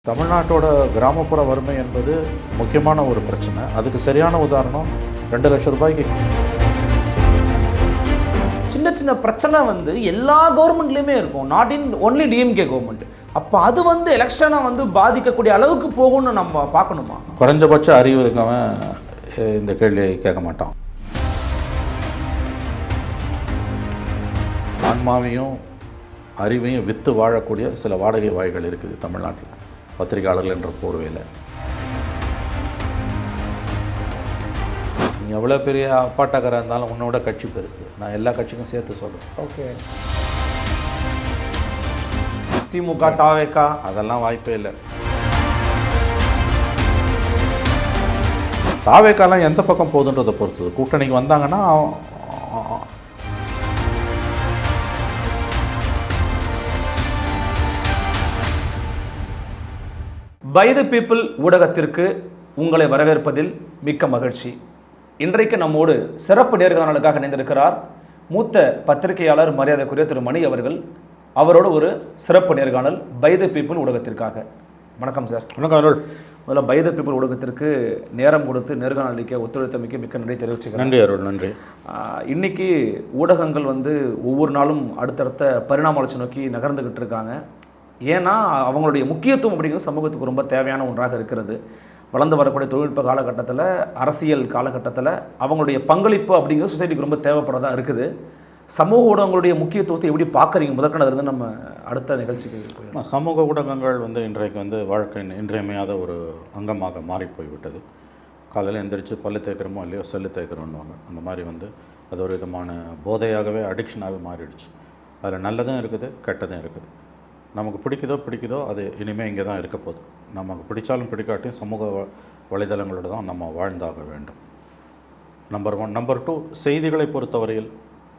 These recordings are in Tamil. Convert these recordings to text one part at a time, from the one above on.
தமிழ்நாட்டோட கிராமப்புற வறுமை என்பது முக்கியமான ஒரு பிரச்சனை. அதுக்கு சரியான உதாரணம் 2 லட்சம் ரூபாய்க்கு சின்ன சின்ன பிரச்சனை எல்லா கவர்மெண்ட்லேயுமே இருக்கும், not in only DMK government. அப்போ அது எலெக்ஷனை பாதிக்கக்கூடிய அளவுக்கு போகும்னு நம்ம பார்க்கணுமா? குறைஞ்சபட்ச அறிவு இருக்கவன் இந்த கேள்வியை கேட்க மாட்டான். ஆன்மாவையும் அறிவையும் விற்று வாழக்கூடிய சில வாடகை வாய்கள் இருக்குது தமிழ்நாட்டில், பத்திரிகையாளர்கள் என்ற போர்வையில். நீ எவ்வளோ பெரிய அப்பாட்டக்காராக இருந்தாலும் உன்னோட கட்சி பெருசு. நான் எல்லா கட்சிக்கும் சேர்த்து சொல்கிறேன். ஓகே, திமுக தாவேக்கா அதெல்லாம் வாய்ப்பே இல்லை. தாவேக்காலாம் எந்த பக்கம் போகுதுன்றதை பொறுத்தது. கூட்டணிக்கு வந்தாங்கன்னா பை தி பீப்புள் ஊடகத்திற்கு உங்களை வரவேற்பதில் மிக்க மகிழ்ச்சி. இன்றைக்கு நம்மோடு சிறப்பு நேர்காணலுக்காக இணைந்திருக்கிறார் மூத்த பத்திரிகையாளர் மரியாதைக்குரிய திரு மணி அவர்கள். அவரோடு ஒரு சிறப்பு நேர்காணல் பை தி பீப்புள் ஊடகத்திற்காக. வணக்கம் சார். வணக்கம் அருள். முதல்ல பை தி பீப்புள் ஊடகத்திற்கு நேரம் கொடுத்து நேர்காணல் அளிக்க ஒத்துழைத்தமைக்கு மிக்க நன்றி தெரிவிச்சுக்கிறேன். நன்றி அருள். நன்றி. இன்னைக்கு ஊடகங்கள் ஒவ்வொரு நாளும் அடுத்தடுத்த பரிணாம வளர்ச்சி நோக்கி நகர்ந்துக்கிட்டு இருக்காங்க. ஏன்னா அவங்களுடைய முக்கியத்துவம் அப்படிங்கிறது சமூகத்துக்கு ரொம்ப தேவையான ஒன்றாக இருக்கிறது. வளர்ந்து வரக்கூடிய தொழில்நுட்ப காலகட்டத்தில், அரசியல் காலகட்டத்தில் அவங்களுடைய பங்களிப்பு அப்படிங்கிறது சொசைட்டிக்கு ரொம்ப தேவைப்படுறதா இருக்குது. சமூக ஊடகங்களுடைய முக்கியத்துவத்தை எப்படி பார்க்குறீங்க? முதற்கனது நம்ம அடுத்த நிகழ்ச்சிக்கு போயிடலாம். சமூக ஊடகங்கள் இன்றைக்கு வாழ்க்கை இன்றியமையாத ஒரு அங்கமாக மாறி போய்விட்டது. காலையில் எந்திரிச்சு பல்லு தேய்க்கிறோமோ இல்லையோ செல்லு தேய்க்கிறோன்னுவாங்க. அந்த மாதிரி அது ஒரு விதமான போதையாகவே அடிக்ஷனாகவே மாறிடுச்சு. அதில் நல்லதும் இருக்குது, கெட்டதும் இருக்குது. நமக்கு பிடிக்குதோ அது இனிமேல் இங்கே தான் இருக்க போகுது. நமக்கு பிடிச்சாலும் பிடிக்காட்டியும் சமூக வலைதளங்களோடு தான் நம்ம வாழ்ந்தாக வேண்டும். நம்பர் 1. நம்பர் 2, செய்திகளை பொறுத்தவரையில்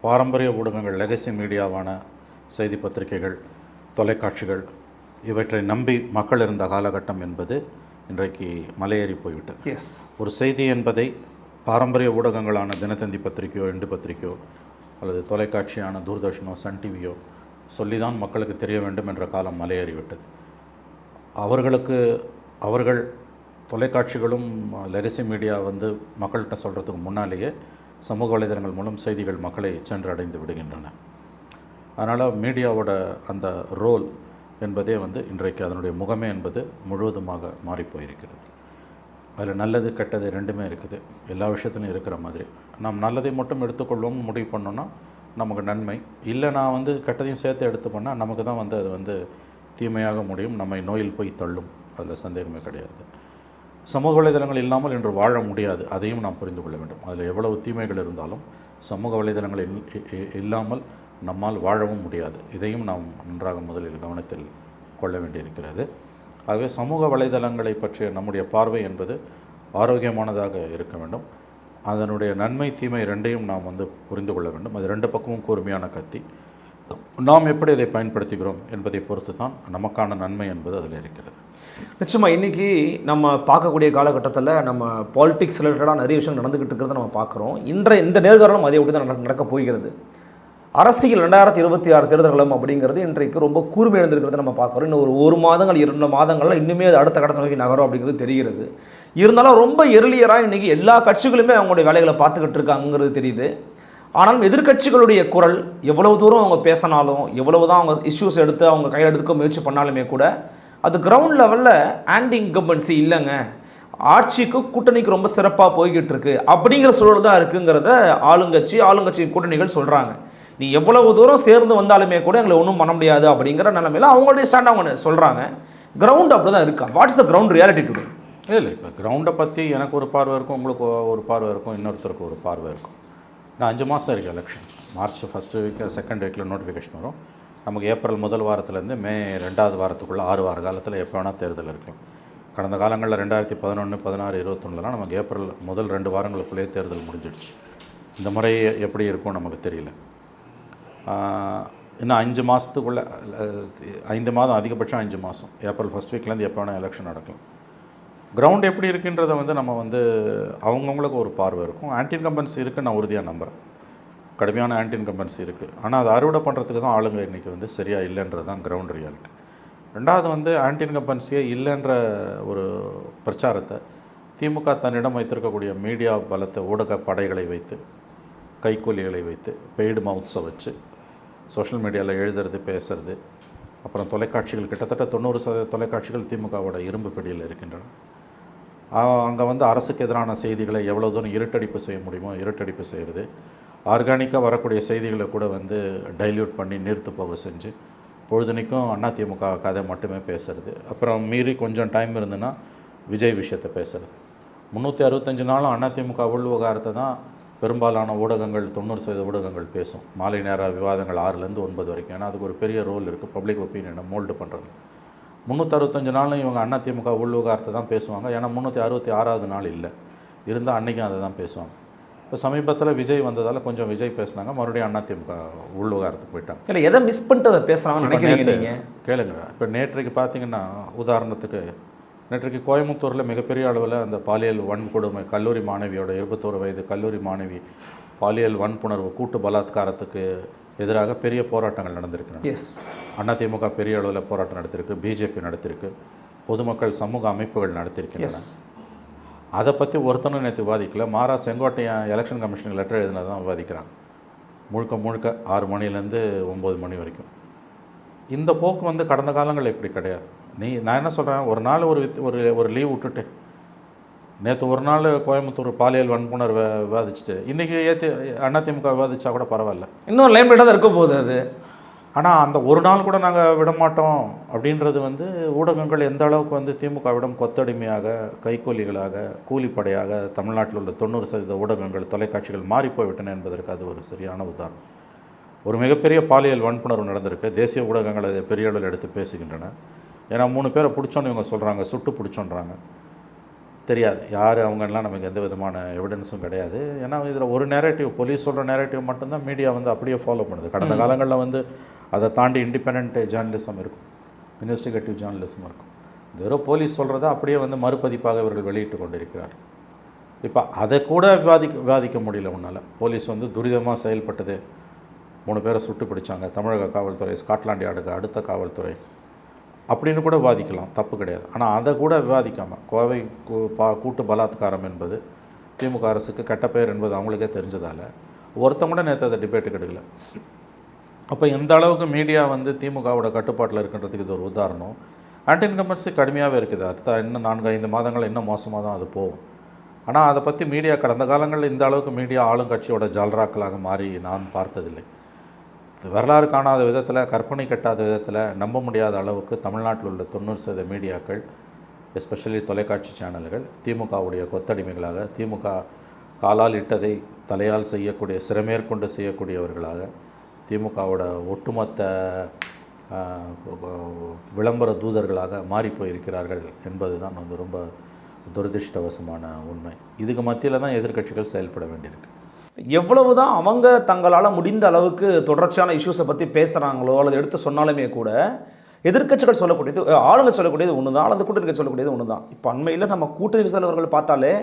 பாரம்பரிய ஊடகங்கள், லெகசி மீடியாவான செய்தி பத்திரிகைகள், தொலைக்காட்சிகள் இவற்றை நம்பி மக்கள் இருந்த காலகட்டம் என்பது இன்றைக்கு மலையேறி போய்விட்டது. எஸ், ஒரு செய்தி என்பதை பாரம்பரிய ஊடகங்களான தினத்தந்தி பத்திரிகையோ, இந்து பத்திரிகையோ அல்லது தொலைக்காட்சியான தூர்தர்ஷனோ, சன் டிவியோ சொல்லி தான் மக்களுக்கு தெரிய வேண்டும் என்ற காலம் மலையேறிவிட்டது. அவர்கள் தொலைக்காட்சிகளும் லெகசி மீடியா மக்கள்கிட்ட சொல்கிறதுக்கு முன்னாலேயே சமூக வலைதளங்கள் மூலம் செய்திகள் மக்களை சென்றடைந்து விடுகின்றன. அதனால் மீடியாவோட அந்த ரோல் என்பதே இன்றைக்கு அதனுடைய முகமே என்பது முழுவதுமாக மாறிப்போயிருக்கிறது. அதில் நல்லது கெட்டது ரெண்டுமே இருக்குது. எல்லா விஷயத்துலையும் இருக்கிற மாதிரி நாம் நல்லதை மட்டும் எடுத்துக்கொள்வோம்னு முடிவு பண்ணோன்னா நமக்கு நன்மை இல்லை. நான் கெட்டதையும் சேர்த்து எடுத்து பண்ணால் நமக்கு தான் அது தீமையாக முடியும், நம்மை நோயில் போய் தள்ளும். அதில் சந்தேகமே கிடையாது. சமூக வலைதளங்கள் இல்லாமல் இன்று வாழ முடியாது. அதையும் நாம் புரிந்து கொள்ள வேண்டும். அதில் எவ்வளவு தீமைகள் இருந்தாலும் சமூக வலைதளங்கள் இல்லாமல் நம்மால் வாழவும் முடியாது. இதையும் நாம் நன்றாக முதலில் கவனத்தில் கொள்ள வேண்டியிருக்கிறது. ஆகவே சமூக வலைதளங்களை பற்றிய நம்முடைய பார்வை என்பது ஆரோக்கியமானதாக இருக்க வேண்டும். அதனுடைய நன்மை தீமை ரெண்டையும் நாம் புரிந்து கொள்ள வேண்டும். அது ரெண்டு பக்கமும் கூர்மையான கத்தி. நாம் எப்படி அதை பயன்படுத்துகிறோம் என்பதை பொறுத்து தான் நமக்கான நன்மை என்பது அதில் இருக்கிறது. நிச்சயமாக இன்றைக்கி நம்ம பார்க்கக்கூடிய காலகட்டத்தில் நம்ம பாலிடிக்ஸ் ரிலேட்டடாக நிறைய விஷயம் நடந்துக்கிட்டு இருக்கிறத நம்ம பார்க்குறோம். இந்த நேர்காணலும் அதே எப்படி தான் நடக்க போகிறது. அரசியல் 2026 தேர்தல்களும் அப்படிங்கிறது இன்றைக்கு ரொம்ப கூர்மை எழுந்திருக்கிறத நம்ம பார்க்குறோம். இன்னும் ஒரு மாதங்கள் 2 மாதங்கள்லாம் இன்னுமே அது அடுத்த கடத்த நோக்கி நகரும் அப்படிங்கிறது தெரிகிறது. இருந்தாலும் ரொம்ப எர்லியராக இன்றைக்கி எல்லா கட்சிகளுமே அவங்களுடைய வேலைகளை பார்த்துக்கிட்டு இருக்காங்கிறது தெரியுது. ஆனாலும் எதிர்கட்சிகளுடைய குரல் எவ்வளவு தூரம் அவங்க பேசினாலும், எவ்வளவு தான் அவங்க இஷ்யூஸ் எடுத்து அவங்க கையில் எடுத்துக்க முயற்சி பண்ணாலுமே கூட அது கிரவுண்ட் லெவலில் ஆன்டி இன்கம்பன்சி இல்லைங்க, ஆட்சிக்கு கூட்டணிக்கு ரொம்ப சிறப்பாக போய்கிட்டு இருக்கு அப்படிங்கிற சூழல் தான் இருக்குங்கிறத ஆளுங்கட்சி கூட்டணிகள் சொல்கிறாங்க. நீ எவ்வளவு தூரம் சேர்ந்து வந்தாலுமே கூட எங்களை ஒன்றும் பண்ண முடியாது அப்படிங்கிற நிலைமையில் அவங்களுடைய ஸ்டாண்ட் அவங்க சொல்கிறாங்க. கிரவுண்ட் அப்படி தான் இருக்கா? What's the ground reality today? இல்லை, இப்போ கிரவுண்டை பற்றி எனக்கு ஒரு பார்வை இருக்கும், உங்களுக்கு ஒரு பார்வை இருக்கும், இன்னொருத்தருக்கு ஒரு பார்வை இருக்கும். நான் 5 மாதம் இருக்குது election. March 1st week 2nd வீக்கில் நோட்டிஃபிகேஷன் வரும். நமக்கு ஏப்ரல் 1 வாரத்துலேருந்து மே 2வது வாரத்துக்குள்ளே 6 வார காலத்தில் எப்போ வேணால் தேர்தல் இருக்கும். கடந்த காலங்களில் 2011, 16, 21 நமக்கு ஏப்ரல் முதல் 2 வாரங்களுக்குள்ளேயே தேர்தல் முடிஞ்சிடுச்சு. இந்த முறை எப்படி இருக்கும் நமக்கு தெரியல. இன்னும் 5 மாதத்துக்குள்ளே 5 மாதம், அதிகபட்சம் 5 மாதம், ஏப்ரல் 1st வீக்லேருந்து எப்போ வேணால் எலெக்ஷன் நடக்கலாம். கிரவுண்ட் எப்படி இருக்குன்றதை நம்ம அவங்கவுங்களுக்கு ஒரு பார்வை இருக்கும். ஆன்டி இன்கம்பன்சி இருக்குது, நான் உறுதியாக நம்புகிறேன். கடுமையான ஆன்டி இன்கம்பன்சி இருக்குது. ஆனால் அதை அறுவடை பண்ணுறதுக்கு தான் ஆளுங்க இன்றைக்கி சரியாக இல்லைன்றது தான் கிரவுண்ட் ரியாலிட்டி. ரெண்டாவது வந்து ஆன்டி இன்கம்பன்சியே இல்லைன்ற ஒரு பிரச்சாரத்தை திமுக தன்னிடம் வைத்திருக்கக்கூடிய மீடியா பலத்தை ஊடக படைகளை வைத்து கைக்கூலிகளை வைத்து பெய்டு மவுத்ஸை வச்சு சோஷியல் மீடியாவில் எழுதுறது பேசுறது, அப்புறம் தொலைக்காட்சிகள் கிட்டத்தட்ட 90% தொலைக்காட்சிகள் திமுகவோட இரும்பு பிடியில் இருக்கின்றன. அங்கே வந்து அரசுக்கு எதிரான செய்திகளை எவ்வளோ தூரம் இருட்டடிப்பு செய்ய முடியுமோ இருட்டடிப்பு செய்கிறது, ஆர்கானிக்காக வரக்கூடிய செய்திகளை கூட வந்து டைல்யூட் பண்ணி நீர்த்து போக செஞ்சு பொழுதுனைக்கும் அதிமுக கதை மட்டுமே பேசுறது. அப்புறம் மீறி கொஞ்சம் டைம் இருந்துன்னா விஜய் விஷயத்தை பேசுறது. 365 நாளும் அதிமுக உள் விவகாரத்தை தான் பெரும்பாலான ஊடகங்கள் 90% ஊடகங்கள் பேசும். மாலை நேர விவாதங்கள் 6லேருந்து 9 வரைக்கும். ஏன்னா அதுக்கு ஒரு பெரிய ரோல் இருக்குது பப்ளிக் ஒப்பீனியனை மோல்டு பண்ணுறது. 365 நாளும் இவங்க அதிமுக உள் விவகாரத்தை தான் பேசுவாங்க. ஏன்னா 366வது நாள் இல்லை, இருந்தால் அன்றைக்கும் அதை தான் பேசுவாங்க. இப்போ சமீபத்தில் விஜய் வந்ததால் கொஞ்சம் விஜய் பேசினாங்க, மறுபடியும் அதிமுக உள் விவகாரத்துக்கு போயிட்டாங்க. இல்லை எதை மிஸ் பண்ணிட்டு அதை பேசுகிறாங்கன்னு நினைக்கிறீங்க நீங்கள்? கேளுங்க. இப்போ நேற்றைக்கு பார்த்தீங்கன்னா உதாரணத்துக்கு நேற்றைக்கு கோயம்புத்தூரில் மிகப்பெரிய அளவில் அந்த பாலியல் வன்கொடுமை கல்லூரி மாணவியோட 21 வயது கல்லூரி மாணவி பாலியல் வன்புணர்வு கூட்டு பலாத்காரத்துக்கு எதிராக பெரிய போராட்டங்கள் நடந்திருக்கு. எஸ், அதிமுக பெரிய அளவில் போராட்டம் நடத்திருக்கு, பிஜேபி நடத்திருக்கு, பொதுமக்கள் சமூக அமைப்புகள் நடத்திருக்கின்றன. அதை பற்றி ஒருத்தனும் நேற்று விவாதிக்கல. மாறா செங்கோட்டையன் எலெக்ஷன் கமிஷனுக்கு லெட்டர் எழுதினது தான் விவாதிக்கிறாங்க. முழுக்க 6 மணிலேருந்து 9 மணி வரைக்கும். இந்த போக்கு வந்து கடந்த காலங்கள் இப்படி கிடையாது. நான் என்ன சொல்கிறேன், ஒரு நாள் ஒரு லீவ் விட்டுட்டு நேற்று ஒரு நாள் கோயம்புத்தூர் பாலியல் வன்புணர்வை விவாதிச்சுட்டு இன்றைக்கி அதிமுக விவாதிச்சா கூட பரவாயில்ல, இன்னும் லைம்லைட்டாக தான் இருக்க போகுது அது. ஆனால் அந்த ஒரு நாள் கூட நாங்கள் விடமாட்டோம் அப்படின்றது வந்து ஊடகங்கள் எந்த அளவுக்கு வந்து திமுகவிடம் கொத்தடிமையாக கைக்கூலிகளாக கூலிப்படையாக தமிழ்நாட்டில் உள்ள 90% ஊடகங்கள் தொலைக்காட்சிகள் மாறிப்போய்விட்டன என்பதற்கு அது ஒரு சரியான உதாரணம். ஒரு மிகப்பெரிய பாலியல் வன்புணர்வு நடந்திருக்கு, தேசிய ஊடகங்கள் அதை பெரிய அளவில் எடுத்து பேசுகின்றன. ஏன்னா 3 பேரை பிடிச்சோன்னு இவங்க சொல்கிறாங்க, சுட்டு பிடிச்சோன்றாங்க. தெரியாது யார் அவங்கெல்லாம் நமக்கு எந்த விதமான எவிடன்ஸும் கிடையாது. ஏன்னா இதில் ஒரு நேரேட்டிவ், போலீஸ் சொல்கிற நேரேட்டிவ் மட்டும்தான் மீடியா வந்து அப்படியே ஃபாலோ பண்ணுது. கடந்த காலங்களில் வந்து அதை தாண்டி இண்டிபெண்ட் ஜேர்னலிசம் இருக்கும், இன்வெஸ்டிகேட்டிவ் ஜேர்னலிசம் இருக்கும். வெறும் போலீஸ் சொல்கிறத அப்படியே வந்து மறுபதிப்பாக இவர்கள் வெளியிட்டு கொண்டிருக்கிறார். இப்போ அதை கூட விவாதிக்க முடியல உன்னால். போலீஸ் வந்து துரிதமாக செயல்பட்டது, 3 பேரை சுட்டு பிடிச்சாங்க, தமிழக காவல்துறை ஸ்காட்லாண்ட் யார்டுக்கு அடுத்த காவல்துறை அப்படின்னு கூட விவாதிக்கலாம், தப்பு கிடையாது. ஆனால் அதை கூட விவாதிக்காமல் கோவை கூட்டு பலாத்காரம் என்பது திமுக அரசுக்கு கெட்ட பெயர் என்பது அவங்களுக்கே தெரிஞ்சதால் ஒருத்தங்க கூட நேற்று அதை டிபேட்டுக்கு எடுக்கல. அப்போ எந்த அளவுக்கு மீடியா வந்து திமுகவோட கட்டுப்பாட்டில் இருக்கின்றதுக்கு இது ஒரு உதாரணம். ஆன்டி இன்கம்பன்சி கடுமையாகவே இருக்குது. அடுத்த இன்னும் 4-5 மாதங்கள் இன்னும் மோசமாக தான் அது போகும். ஆனால் அதை பற்றி மீடியா கடந்த காலங்களில் இந்த அளவுக்கு மீடியா ஆளுங்கட்சியோட ஜால்ராக்களாக மாறி நான் பார்த்ததில்லை. வரலாறு காணாத விதத்தில், கற்பனை கட்டாத விதத்தில், நம்ப முடியாத அளவுக்கு தமிழ்நாட்டில் உள்ள 90% மீடியாக்கள், எஸ்பெஷலி தொலைக்காட்சி சேனல்கள் திமுகவுடைய கொத்தடிமைகளாக, திமுக காலால் இட்டதை தலையால் செய்யக்கூடிய சிறமேற்கொண்டு செய்யக்கூடியவர்களாக, திமுகவோட ஒட்டுமொத்த விளம்பர தூதர்களாக மாறிப்போயிருக்கிறார்கள் என்பது தான் வந்து ரொம்ப துரதிருஷ்டவசமான உண்மை. இதுக்கு மத்தியில் தான் எதிர்க்கட்சிகள் செயல்பட வேண்டியிருக்கு. எவ்வளவு தான் அவங்க தங்களால் முடிந்த அளவுக்கு தொடர்ச்சியான இஷ்யூஸை பற்றி பேசுகிறாங்களோ அல்லது எடுத்து சொன்னாலுமே கூட எதிர்க்கட்சிகள் சொல்லக்கூடியது, ஆளுங்க சொல்லக்கூடியது ஒன்று தான், அல்லது கூட்டணி சொல்லக்கூடியது ஒன்று தான். இப்போ அண்மையில் நம்ம கூட்டணி தலைவர்கள் பார்த்தாலே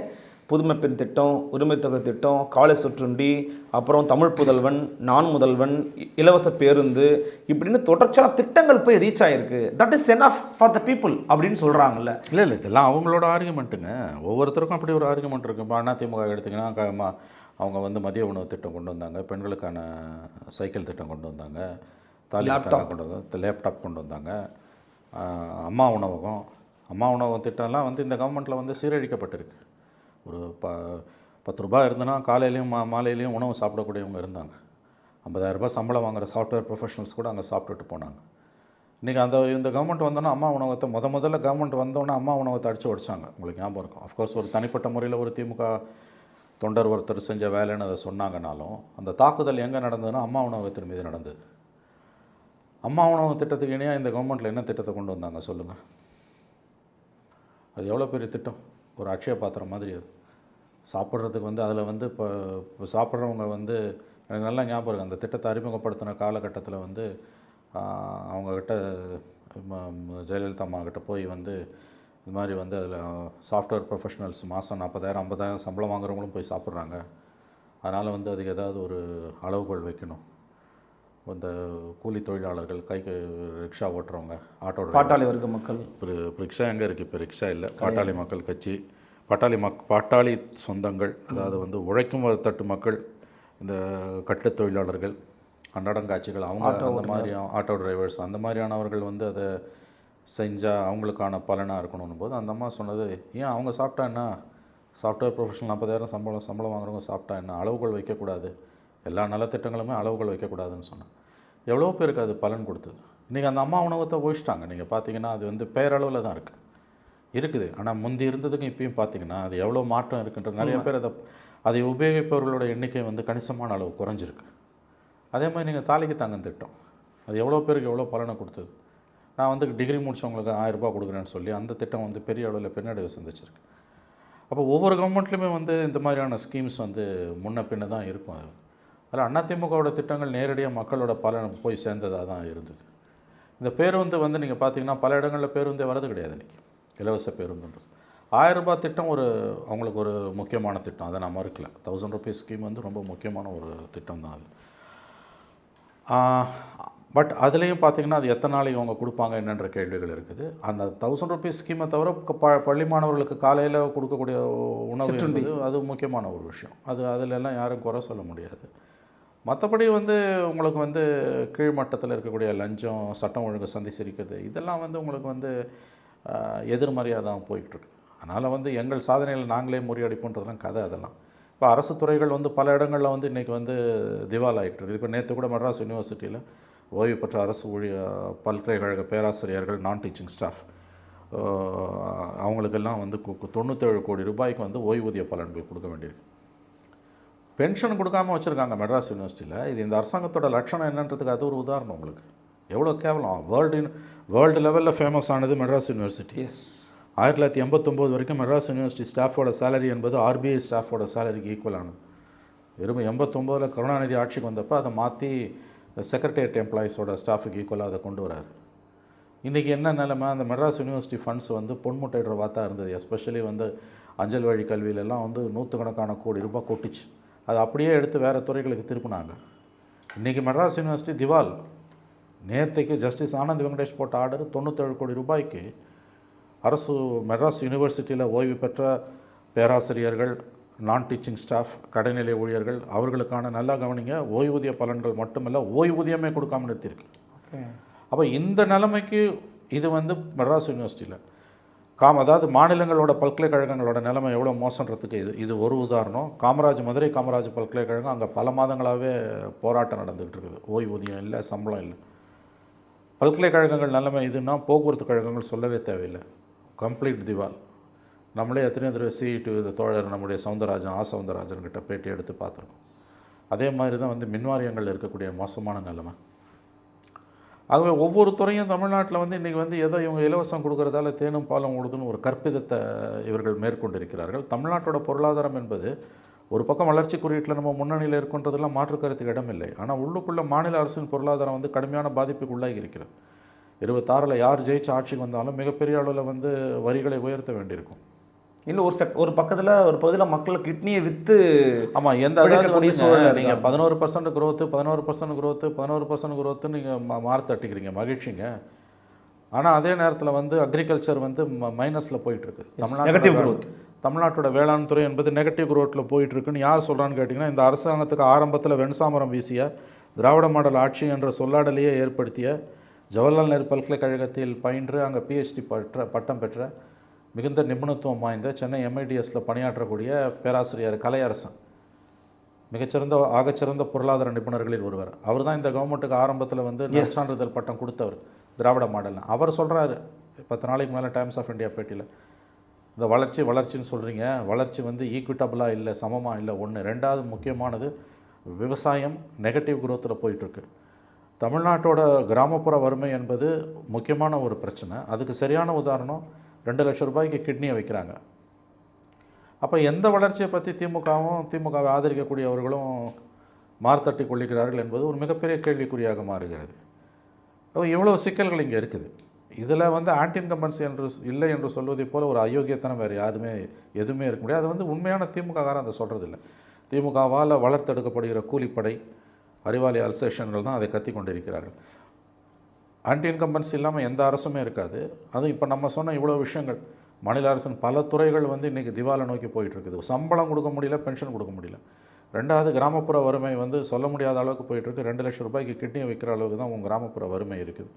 புதுமை பெண் திட்டம், உரிமைத்தொகை திட்டம், காலை சுற்றுண்டி, அப்புறம் தமிழ் புதல்வன், நான் முதல்வன், இலவச பேருந்து, இப்படின்னு தொடர்ச்சியான திட்டங்கள் போய் ரீச் ஆகிருக்கு. That is enough for the people அப்படின்னு சொல்கிறாங்கல்ல. இல்லை இதெல்லாம் அவங்களோட ஆர்குமெண்ட்டுங்க. ஒவ்வொருத்தருக்கும் அப்படி ஒரு ஆர்குமெண்ட் இருக்குது. இப்போ அதிமுக எடுத்திங்கன்னா அவங்க வந்து மதிய உணவு திட்டம் கொண்டு வந்தாங்க, பெண்களுக்கான சைக்கிள் திட்டம் கொண்டு வந்தாங்க, லேப்டாப் கொண்டு வந்தாங்க, அம்மா உணவகம் திட்டம்லாம் வந்து இந்த கவர்மெண்ட்டில் வந்து சீரழிக்கப்பட்டிருக்கு. ஒரு 10 ரூபாய் இருந்ததுன்னா காலையிலையும் மாலையிலையும் உணவு சாப்பிடக்கூடியவங்க இருந்தாங்க. 50,000 ரூபாய் சம்பளம் வாங்குகிற சாஃப்ட்வேர் ப்ரொஃபஷனல்ஸ் கூட அங்கே சாப்பிட்டுட்டு போனாங்க. இன்றைக்கி இந்த கவர்மெண்ட் வந்தோன்னா அம்மா உணவகத்தை முதல்ல கவர்மெண்ட் வந்தோன்னே அம்மா உணவகத்தை அடித்து உடைச்சாங்க. உங்களுக்கு ஞாபகம் இருக்கும். அஃப்கோர்ஸ் ஒரு தனிப்பட்ட முறையில் ஒரு திமுக தொண்டர் ஒருத்தர் செஞ்ச வேலைன்னு அதை சொன்னாங்கனாலும் அந்த தாக்குதல் எங்கே நடந்ததுன்னா அம்மா உணவகத்தின் மீது நடந்தது. அம்மா உணவு திட்டத்துக்கு இணையாக இந்த கவர்மெண்ட்டில் என்ன திட்டத்தை கொண்டு வந்தாங்க சொல்லுங்கள்? அது எவ்வளோ பெரிய திட்டம், ஒரு அட்சய பாத்திரம் மாதிரி. அது சாப்பிட்றதுக்கு வந்து அதில் வந்து இப்போ சாப்பிட்றவங்க வந்து எனக்கு நல்லா ஞாபகம் இருக்குது. அந்த திட்டத்தை அறிமுகப்படுத்தின காலகட்டத்தில் வந்து அவங்கக்கிட்ட ஜெயலலிதா அம்மா கிட்ட போய் வந்து இது மாதிரி வந்து அதில் சாஃப்ட்வேர் ப்ரொஃபஷனல்ஸ் மாதம் 40,000 50,000 சம்பளம் வாங்குறவங்களும் போய் சாப்பிட்றாங்க, அதனால் வந்து அதுக்கு ஏதாவது ஒரு அளவுகோல் வைக்கணும் இந்த கூலி தொழிலாளர்கள், ரிக்ஷா ஓட்டுறவங்க, ஆட்டோ பாட்டாளி டிரைவர்ஸ். வர்க்க மக்கள். இப்போ ரிக்ஷா எங்கே இருக்குது? இப்போ ரிக்ஷா இல்லை. பாட்டாளி மக்கள் கட்சி, பாட்டாளி சொந்தங்கள், அதாவது வந்து உழைக்கும் தட்டு மக்கள், இந்த கட்டிட தொழிலாளர்கள், அன்னடங்காட்சிகள், அவங்க அந்த மாதிரி ஆட்டோ டிரைவர்ஸ், அந்த மாதிரியானவர்கள் வந்து அதை செஞ்சால் அவங்களுக்கான பலனாக இருக்கணும் போது அந்த அம்மா சொன்னது, ஏன் அவங்க சாப்பிட்டா என்ன, சாஃப்ட்வேர் ப்ரொஃபஷனல் 40,000 சம்பளம் வாங்குறவங்க சாப்பிட்டா என்ன, அளவுகள் வைக்கக்கூடாது, எல்லா நலத்திட்டங்களுமே அளவுகள் வைக்கக்கூடாதுன்னு சொன்னேன். எவ்வளோ பேருக்கு அது பலன் கொடுத்தது. இன்றைக்கி அந்த அம்மா உணவத்தை ஒழிச்சிட்டாங்க. நீங்கள் பார்த்தீங்கன்னா அது வந்து பேரளவில் தான் இருக்குது. ஆனால் முந்தி இருந்ததுக்கும் இப்பயும் பார்த்தீங்கன்னா அது எவ்வளோ மாற்றம் இருக்குன்றது. நிறைய பேர் அதை உபயோகிப்பவர்களோட எண்ணிக்கை வந்து கணிசமான அளவு குறைஞ்சிருக்கு. அதே மாதிரி நீங்கள் தாலிக்கு தங்கம் திட்டம், அது எவ்வளோ பேருக்கு எவ்வளோ பலனை கொடுத்தது. நான் வந்து டிகிரி முடித்தவங்களுக்கு 1000 ரூபாய் கொடுக்குறேன்னு சொல்லி அந்த திட்டம் வந்து பெரிய அளவில் பின்னடைவு சந்திச்சிருக்கு. அப்போ ஒவ்வொரு கவர்மெண்ட்லேயுமே வந்து இந்த மாதிரியான ஸ்கீம்ஸ் வந்து முன்ன பின்ன தான் இருக்கும். அதில் அதிமுகவோட திட்டங்கள் நேரடியாக மக்களோட பலன் போய் சேர்ந்ததாக தான் இருந்தது. இந்த பேருந்து வந்து நீங்கள் பார்த்தீங்கன்னா பல இடங்களில் பேருந்தே வரது கிடையாது. இன்றைக்கி இலவச பேருந்துன்றது 1000 ரூபாய் திட்டம் அவங்களுக்கு ஒரு முக்கியமான திட்டம், அதை நான் மறுக்கல. 1000 ருபீஸ் ஸ்கீம் வந்து ரொம்ப முக்கியமான ஒரு திட்டம் தான் அது. பட் அதுலேயும் பார்த்தீங்கன்னா அது எத்தனை நாளைக்கு அவங்க கொடுப்பாங்க என்னன்ற கேள்விகள் இருக்குது. அந்த 1000 ருபீஸ் ஸ்கீமை தவிர பள்ளி மாணவர்களுக்கு காலையில் கொடுக்கக்கூடிய உணவு அது முக்கியமான ஒரு விஷயம். அதிலெல்லாம் யாரும் குறை சொல்ல முடியாது. மற்றபடி வந்து உங்களுக்கு வந்து கீழ்மட்டத்தில் இருக்கக்கூடிய லஞ்சம், சட்டம் ஒழுங்கு சந்தி சிரிக்கிறது, இதெல்லாம் வந்து உங்களுக்கு வந்து எதிர்மறையாக தான் போயிட்டுருக்குது. அதனால் வந்து எங்கள் சாதனைகளை நாங்களே முறியடிப்புன்றதுலாம் கதை. அதெல்லாம் இப்போ அரசு துறைகள் வந்து பல இடங்களில் வந்து இன்றைக்கி வந்து திவால் ஆகிட்டுருக்குது. இப்போ நேற்று கூட மெட்ராஸ் யூனிவர்சிட்டியில் ஓய்வு பெற்ற அரசு பல்கலைக்கழக பேராசிரியர்கள், நான் டீச்சிங் ஸ்டாஃப், அவங்களுக்கெல்லாம் வந்து 97 கோடி ரூபாய்க்கு வந்து ஓய்வூதிய பலன்கள் கொடுக்க வேண்டியிருக்கு. பென்ஷன் கொடுக்காமல் வச்சுருக்காங்க மெட்ராஸ் யூனிவர்சிட்டியில். இது இந்த அரசாங்கத்தோட லட்சணம் என்னன்றதுக்கு அது ஒரு உதாரணம். உங்களுக்கு எவ்வளோ கேவலம். வேர்ல்டு லெவலில் ஃபேமஸ் ஆனது மெட்ராஸ் யூனிவர்சிட்டி. 1989 வரைக்கும் மெட்ராஸ் யூனிவர்சிட்டி ஸ்டாஃபோட சேலரி என்பது ஆர்பிஐ ஸ்டாஃபோட சேலரிக்கு ஈக்குவலானது. வெறும் 89 கருணாநிதி ஆட்சிக்கு வந்தப்போ அதை மாற்றி செக்ரட்டேரியட் எம்ப்ளாயீஸோட ஸ்டாஃபுக்கு ஈக்குவலாக அதை கொண்டு வராரு. இன்றைக்கி என்ன நிலைமை, அந்த மெட்ராஸ் யூனிவர்சிட்டி ஃபண்ட்ஸ் வந்து பொன்முட்டையிடுற வார்த்தா இருந்தது. எஸ்பெஷலி வந்து அஞ்சல் வழி கல்வியிலெல்லாம் வந்து 100 கோடி ரூபாய் கொட்டிச்சு. அதை அப்படியே எடுத்து வேறு துறைகளுக்கு திருப்பினாங்க. இன்றைக்கி மெட்ராஸ் யூனிவர்சிட்டி திவால். நேற்றுக்கு ஜஸ்டிஸ் ஆனந்த் வெங்கடேஷ் போட்ட ஆர்டர் 97 கோடி ரூபாய்க்கு மெட்ராஸ் யூனிவர்சிட்டியில் ஓய்வு பெற்ற பேராசிரியர்கள், நான் டீச்சிங் ஸ்டாஃப், கடைநிலை ஊழியர்கள், அவர்களுக்கான நல்லா கவனிங்க, ஓய்வூதிய பலன்கள் மட்டுமல்ல ஓய்வூதியமே கொடுக்காம நிறுத்தியிருக்கு. அப்போ இந்த நிலைமைக்கு இது வந்து மெட்ராஸ் யூனிவர்சிட்டியில் அதாவது மாநிலங்களோட பல்கலைக்கழகங்களோட நிலைமை எவ்வளோ மோசன்றதுக்கு இது ஒரு உதாரணம். மதுரை காமராஜ் பல்கலைக்கழகம், அங்கே பல மாதங்களாகவே போராட்டம் நடந்துகிட்டு இருக்குது. ஓய்வூதியம் இல்லை, சம்பளம் இல்லை. பல்கலைக்கழகங்கள் நிலைமை இதுன்னா போக்குவரத்து கழகங்கள் சொல்லவே தேவையில்லை. கம்ப்ளீட் திவால். நம்மளே எத்தனையோ தடவை சிஇடி தோழர் நம்முடைய சவுந்தரராஜன் கிட்ட பேட்டி எடுத்து பார்த்துருக்கோம். அதே மாதிரி தான் வந்து மின்வாரியங்கள் இருக்கக்கூடிய மோசமான நிலைமை. ஆகவே ஒவ்வொரு துறையும் தமிழ்நாட்டில் வந்து இன்றைக்கி வந்து ஏதோ இவங்க இலவசம் கொடுக்குறதால தேனும் பாலும் ஓடுதுன்னு ஒரு கற்பிதத்தை இவர்கள் மேற்கொண்டிருக்கிறார்கள். தமிழ்நாட்டோட பொருளாதாரம் என்பது ஒரு பக்கம் வளர்ச்சி குறியீட்டில் நம்ம முன்னணியில் இருக்குன்றதெல்லாம் மாற்றுக்கருத்துக்கு இடமில்லை. ஆனால் உள்ளுக்குள்ளே மாநில அரசின் பொருளாதாரம் வந்து கடுமையான பாதிப்புக்கு உள்ளாகி இருக்கிறது. 26 யார் ஜெயிச்சு ஆட்சிக்கு வந்தாலும் மிகப்பெரிய அளவில் வந்து வரிகளை உயர்த்த வேண்டியிருக்கும். இன்னும் ஒரு பக்கத்தில் ஒரு பகுதியில் மக்கள் கிட்னியை விற்று நீங்கள் 11% growth 11% growth நீங்கள் மாறு தட்டிக்கிறீங்க, மகிழ்ச்சிங்க. ஆனால் அதே நேரத்தில் வந்து அக்ரிகல்ச்சர் வந்து மைனஸில் போயிட்டுருக்கு. தமிழ்நாட்டோட வேளாண் துறை என்பது நெகட்டிவ் குரோத்தில் போயிட்டுருக்குன்னு யார் சொல்கிறான்னு கேட்டிங்கன்னா, இந்த அரசாங்கத்துக்கு ஆரம்பத்தில் வெண்சாமரம் வீசிய திராவிட மாடல் ஆட்சி என்ற சொல்லாடலையே ஏற்படுத்திய ஜவஹர்லால் நேரு பல்கலைக்கழகத்தில் பயின்று அங்கே பிஹெச்டி பட்டம் பெற்ற மிகுந்த நிபுணத்துவம் வாய்ந்த சென்னை MIDSல பணியாற்றக்கூடிய பேராசிரியர் கலையரசன், ஆகச்சிறந்த பொருளாதார நிபுணர்களில் ஒருவர். அவர் தான் இந்த கவர்மெண்ட்டுக்கு ஆரம்பத்தில் வந்து சான்றிதழ் பட்டம் கொடுத்தவர் திராவிட மாடல்னு. அவர் சொல்கிறாரு 10 நாளைக்கு மேலே டைம்ஸ் ஆஃப் இந்தியா பேட்டியில், இந்த வளர்ச்சின்னு சொல்கிறீங்க, வளர்ச்சி வந்து ஈக்விட்டபிளாக இல்லை, சமமாக இல்லை. ஒன்று. ரெண்டாவது முக்கியமானது விவசாயம் நெகட்டிவ் குரோத்தில் போயிட்டுருக்கு. தமிழ்நாட்டோட கிராமப்புற வறுமை என்பது முக்கியமான ஒரு பிரச்சனை. அதுக்கு சரியான உதாரணம் 2 லட்சம் ரூபாய்க்கு கிட்னியை வைக்கிறாங்க. அப்போ எந்த வளர்ச்சியை பற்றி திமுகவை ஆதரிக்கக்கூடியவர்களும் மார்த்தட்டி கொள்ளிக்கிறார்கள் என்பது ஒரு மிகப்பெரிய கேள்விக்குறியாக மாறுகிறது. அப்போ இவ்வளோ சிக்கல்கள் இங்கே இருக்குது. இதில் வந்து ஆன்டி இன்கம்பன்சி இல்லை என்று சொல்வதை போல் ஒரு அயோக்கியத்தனம் வேறு எதுவுமே இருக்க முடியாது. அது வந்து உண்மையான திமுககாரன் அதை சொல்கிறதில்லை. திமுகவால் வளர்த்தெடுக்கப்படுகிற கூலிப்படை, அறிவாலய அல்சேஷன்கள் தான் அதை கத்தி கொண்டிருக்கிறார்கள். ஆன்டி இன்கம்பன்சி இல்லாமல் எந்த அரசுமே இருக்காது. அதுவும் இப்போ நம்ம சொன்ன இவ்வளோ விஷயங்கள், மாநில அரசின் பல துறைகள் வந்து இன்றைக்கி திவாலை நோக்கி போயிட்டுருக்குது. சம்பளம் கொடுக்க முடியல, பென்ஷன் கொடுக்க முடியல. ரெண்டாவது, கிராமப்புற வறுமை வந்து சொல்ல முடியாத அளவுக்கு போயிட்டுருக்கு. 2 லட்சம் ரூபாய்க்கு கிட்னியை விற்கிற அளவுக்கு தான் உங்கள் கிராமப்புற வறுமை இருக்குது.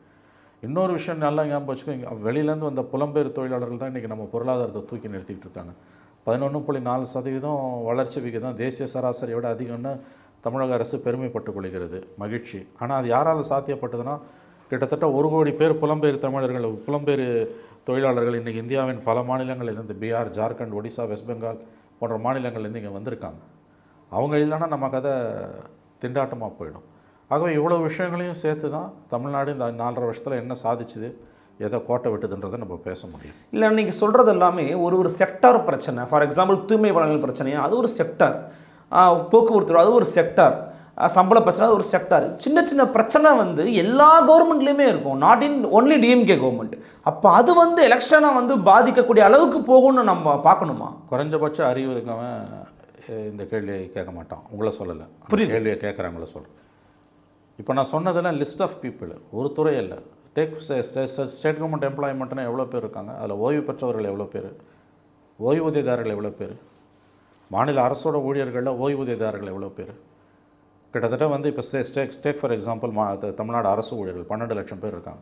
இன்னொரு விஷயம் நல்லா ஞாபகம் வச்சுக்கோங்க, வெளியிலேருந்து வந்த புலம்பெயர் தொழிலாளர்கள் தான் இன்றைக்கி நம்ம பொருளாதாரத்தை தூக்கி நிறுத்திட்டு இருக்காங்க. 11.4% வளர்ச்சி விகிதம் தேசிய சராசரியை விட அதிகம்னு தமிழக அரசு பெருமைப்பட்டுக் கொள்கிறது. மகிழ்ச்சி. ஆனால் அது யாரால் சாத்தியப்பட்டதுன்னா, கிட்டத்தட்ட 1 கோடி பேர் புலம்பெயர் தமிழர்கள், புலம்பெயர் தொழிலாளர்கள் இன்றைக்கி இந்தியாவின் பல மாநிலங்களிலிருந்து, பீகார், ஜார்க்கண்ட், ஒடிசா, வெஸ்ட் பெங்கால் போன்ற மாநிலங்கள்லேருந்து இங்கே வந்திருக்காங்க. அவங்க இல்லைன்னா நம்ம கதை திண்டாட்டமாக போயிடும். ஆகவே இவ்வளோ விஷயங்களையும் சேர்த்து தான் தமிழ்நாடு இந்த 4.5 வருஷத்தில் என்ன சாதிச்சுது, எதை கோட்டை விட்டுதுன்றதை நம்ம பேச முடியும். இல்லை, நீங்கள் சொல்கிறது எல்லாமே ஒரு செக்டார் பிரச்சனை. ஃபார் எக்ஸாம்பிள் தூய்மை பணியாளர்கள் பிரச்சனையா, அது ஒரு செக்டார். போக்குவரத்து அது ஒரு செக்டார். சம்பள பிரச்சனை அது ஒரு செக்டார். சின்ன சின்ன பிரச்சனை வந்து எல்லா கவர்மெண்ட்லேயுமே இருக்கும், not in only DMK government. அப்போ அது வந்து எலெக்ஷனை வந்து பாதிக்கக்கூடிய அளவுக்கு போகும்னு நம்ம பார்க்கணுமா? குறைஞ்சபட்ச அறிவு இருக்கவன் இந்த கேள்வியை கேட்க மாட்டான். உங்களை சொல்லலை, புரியுது, கேள்வியை கேட்குறாங்கள சொல்கிறேன். இப்போ நான் சொன்னதெல்லாம் லிஸ்ட் ஆஃப் பீப்புள், ஒரு துறை இல்லை. டேக் ஸ்டேட் கவர்மெண்ட் எம்ப்ளாய்மெண்ட்னா எவ்வளோ பேர் இருக்காங்க, அதில் ஓய்வு பெற்றவர்கள் எவ்வளோ பேர், ஓய்வூதியதாரர்கள் எவ்வளோ பேர், மாநில அரசோட ஊழியர்களில் ஓய்வூதியதாரர்கள் எவ்வளோ பேர். கிட்டத்தட்ட வந்து இப்போ ஸ்டேக் ஃபார் எக்ஸாம்பிள் தமிழ்நாடு அரசு ஊழியர்கள் 12 லட்சம் பேர் இருக்காங்க.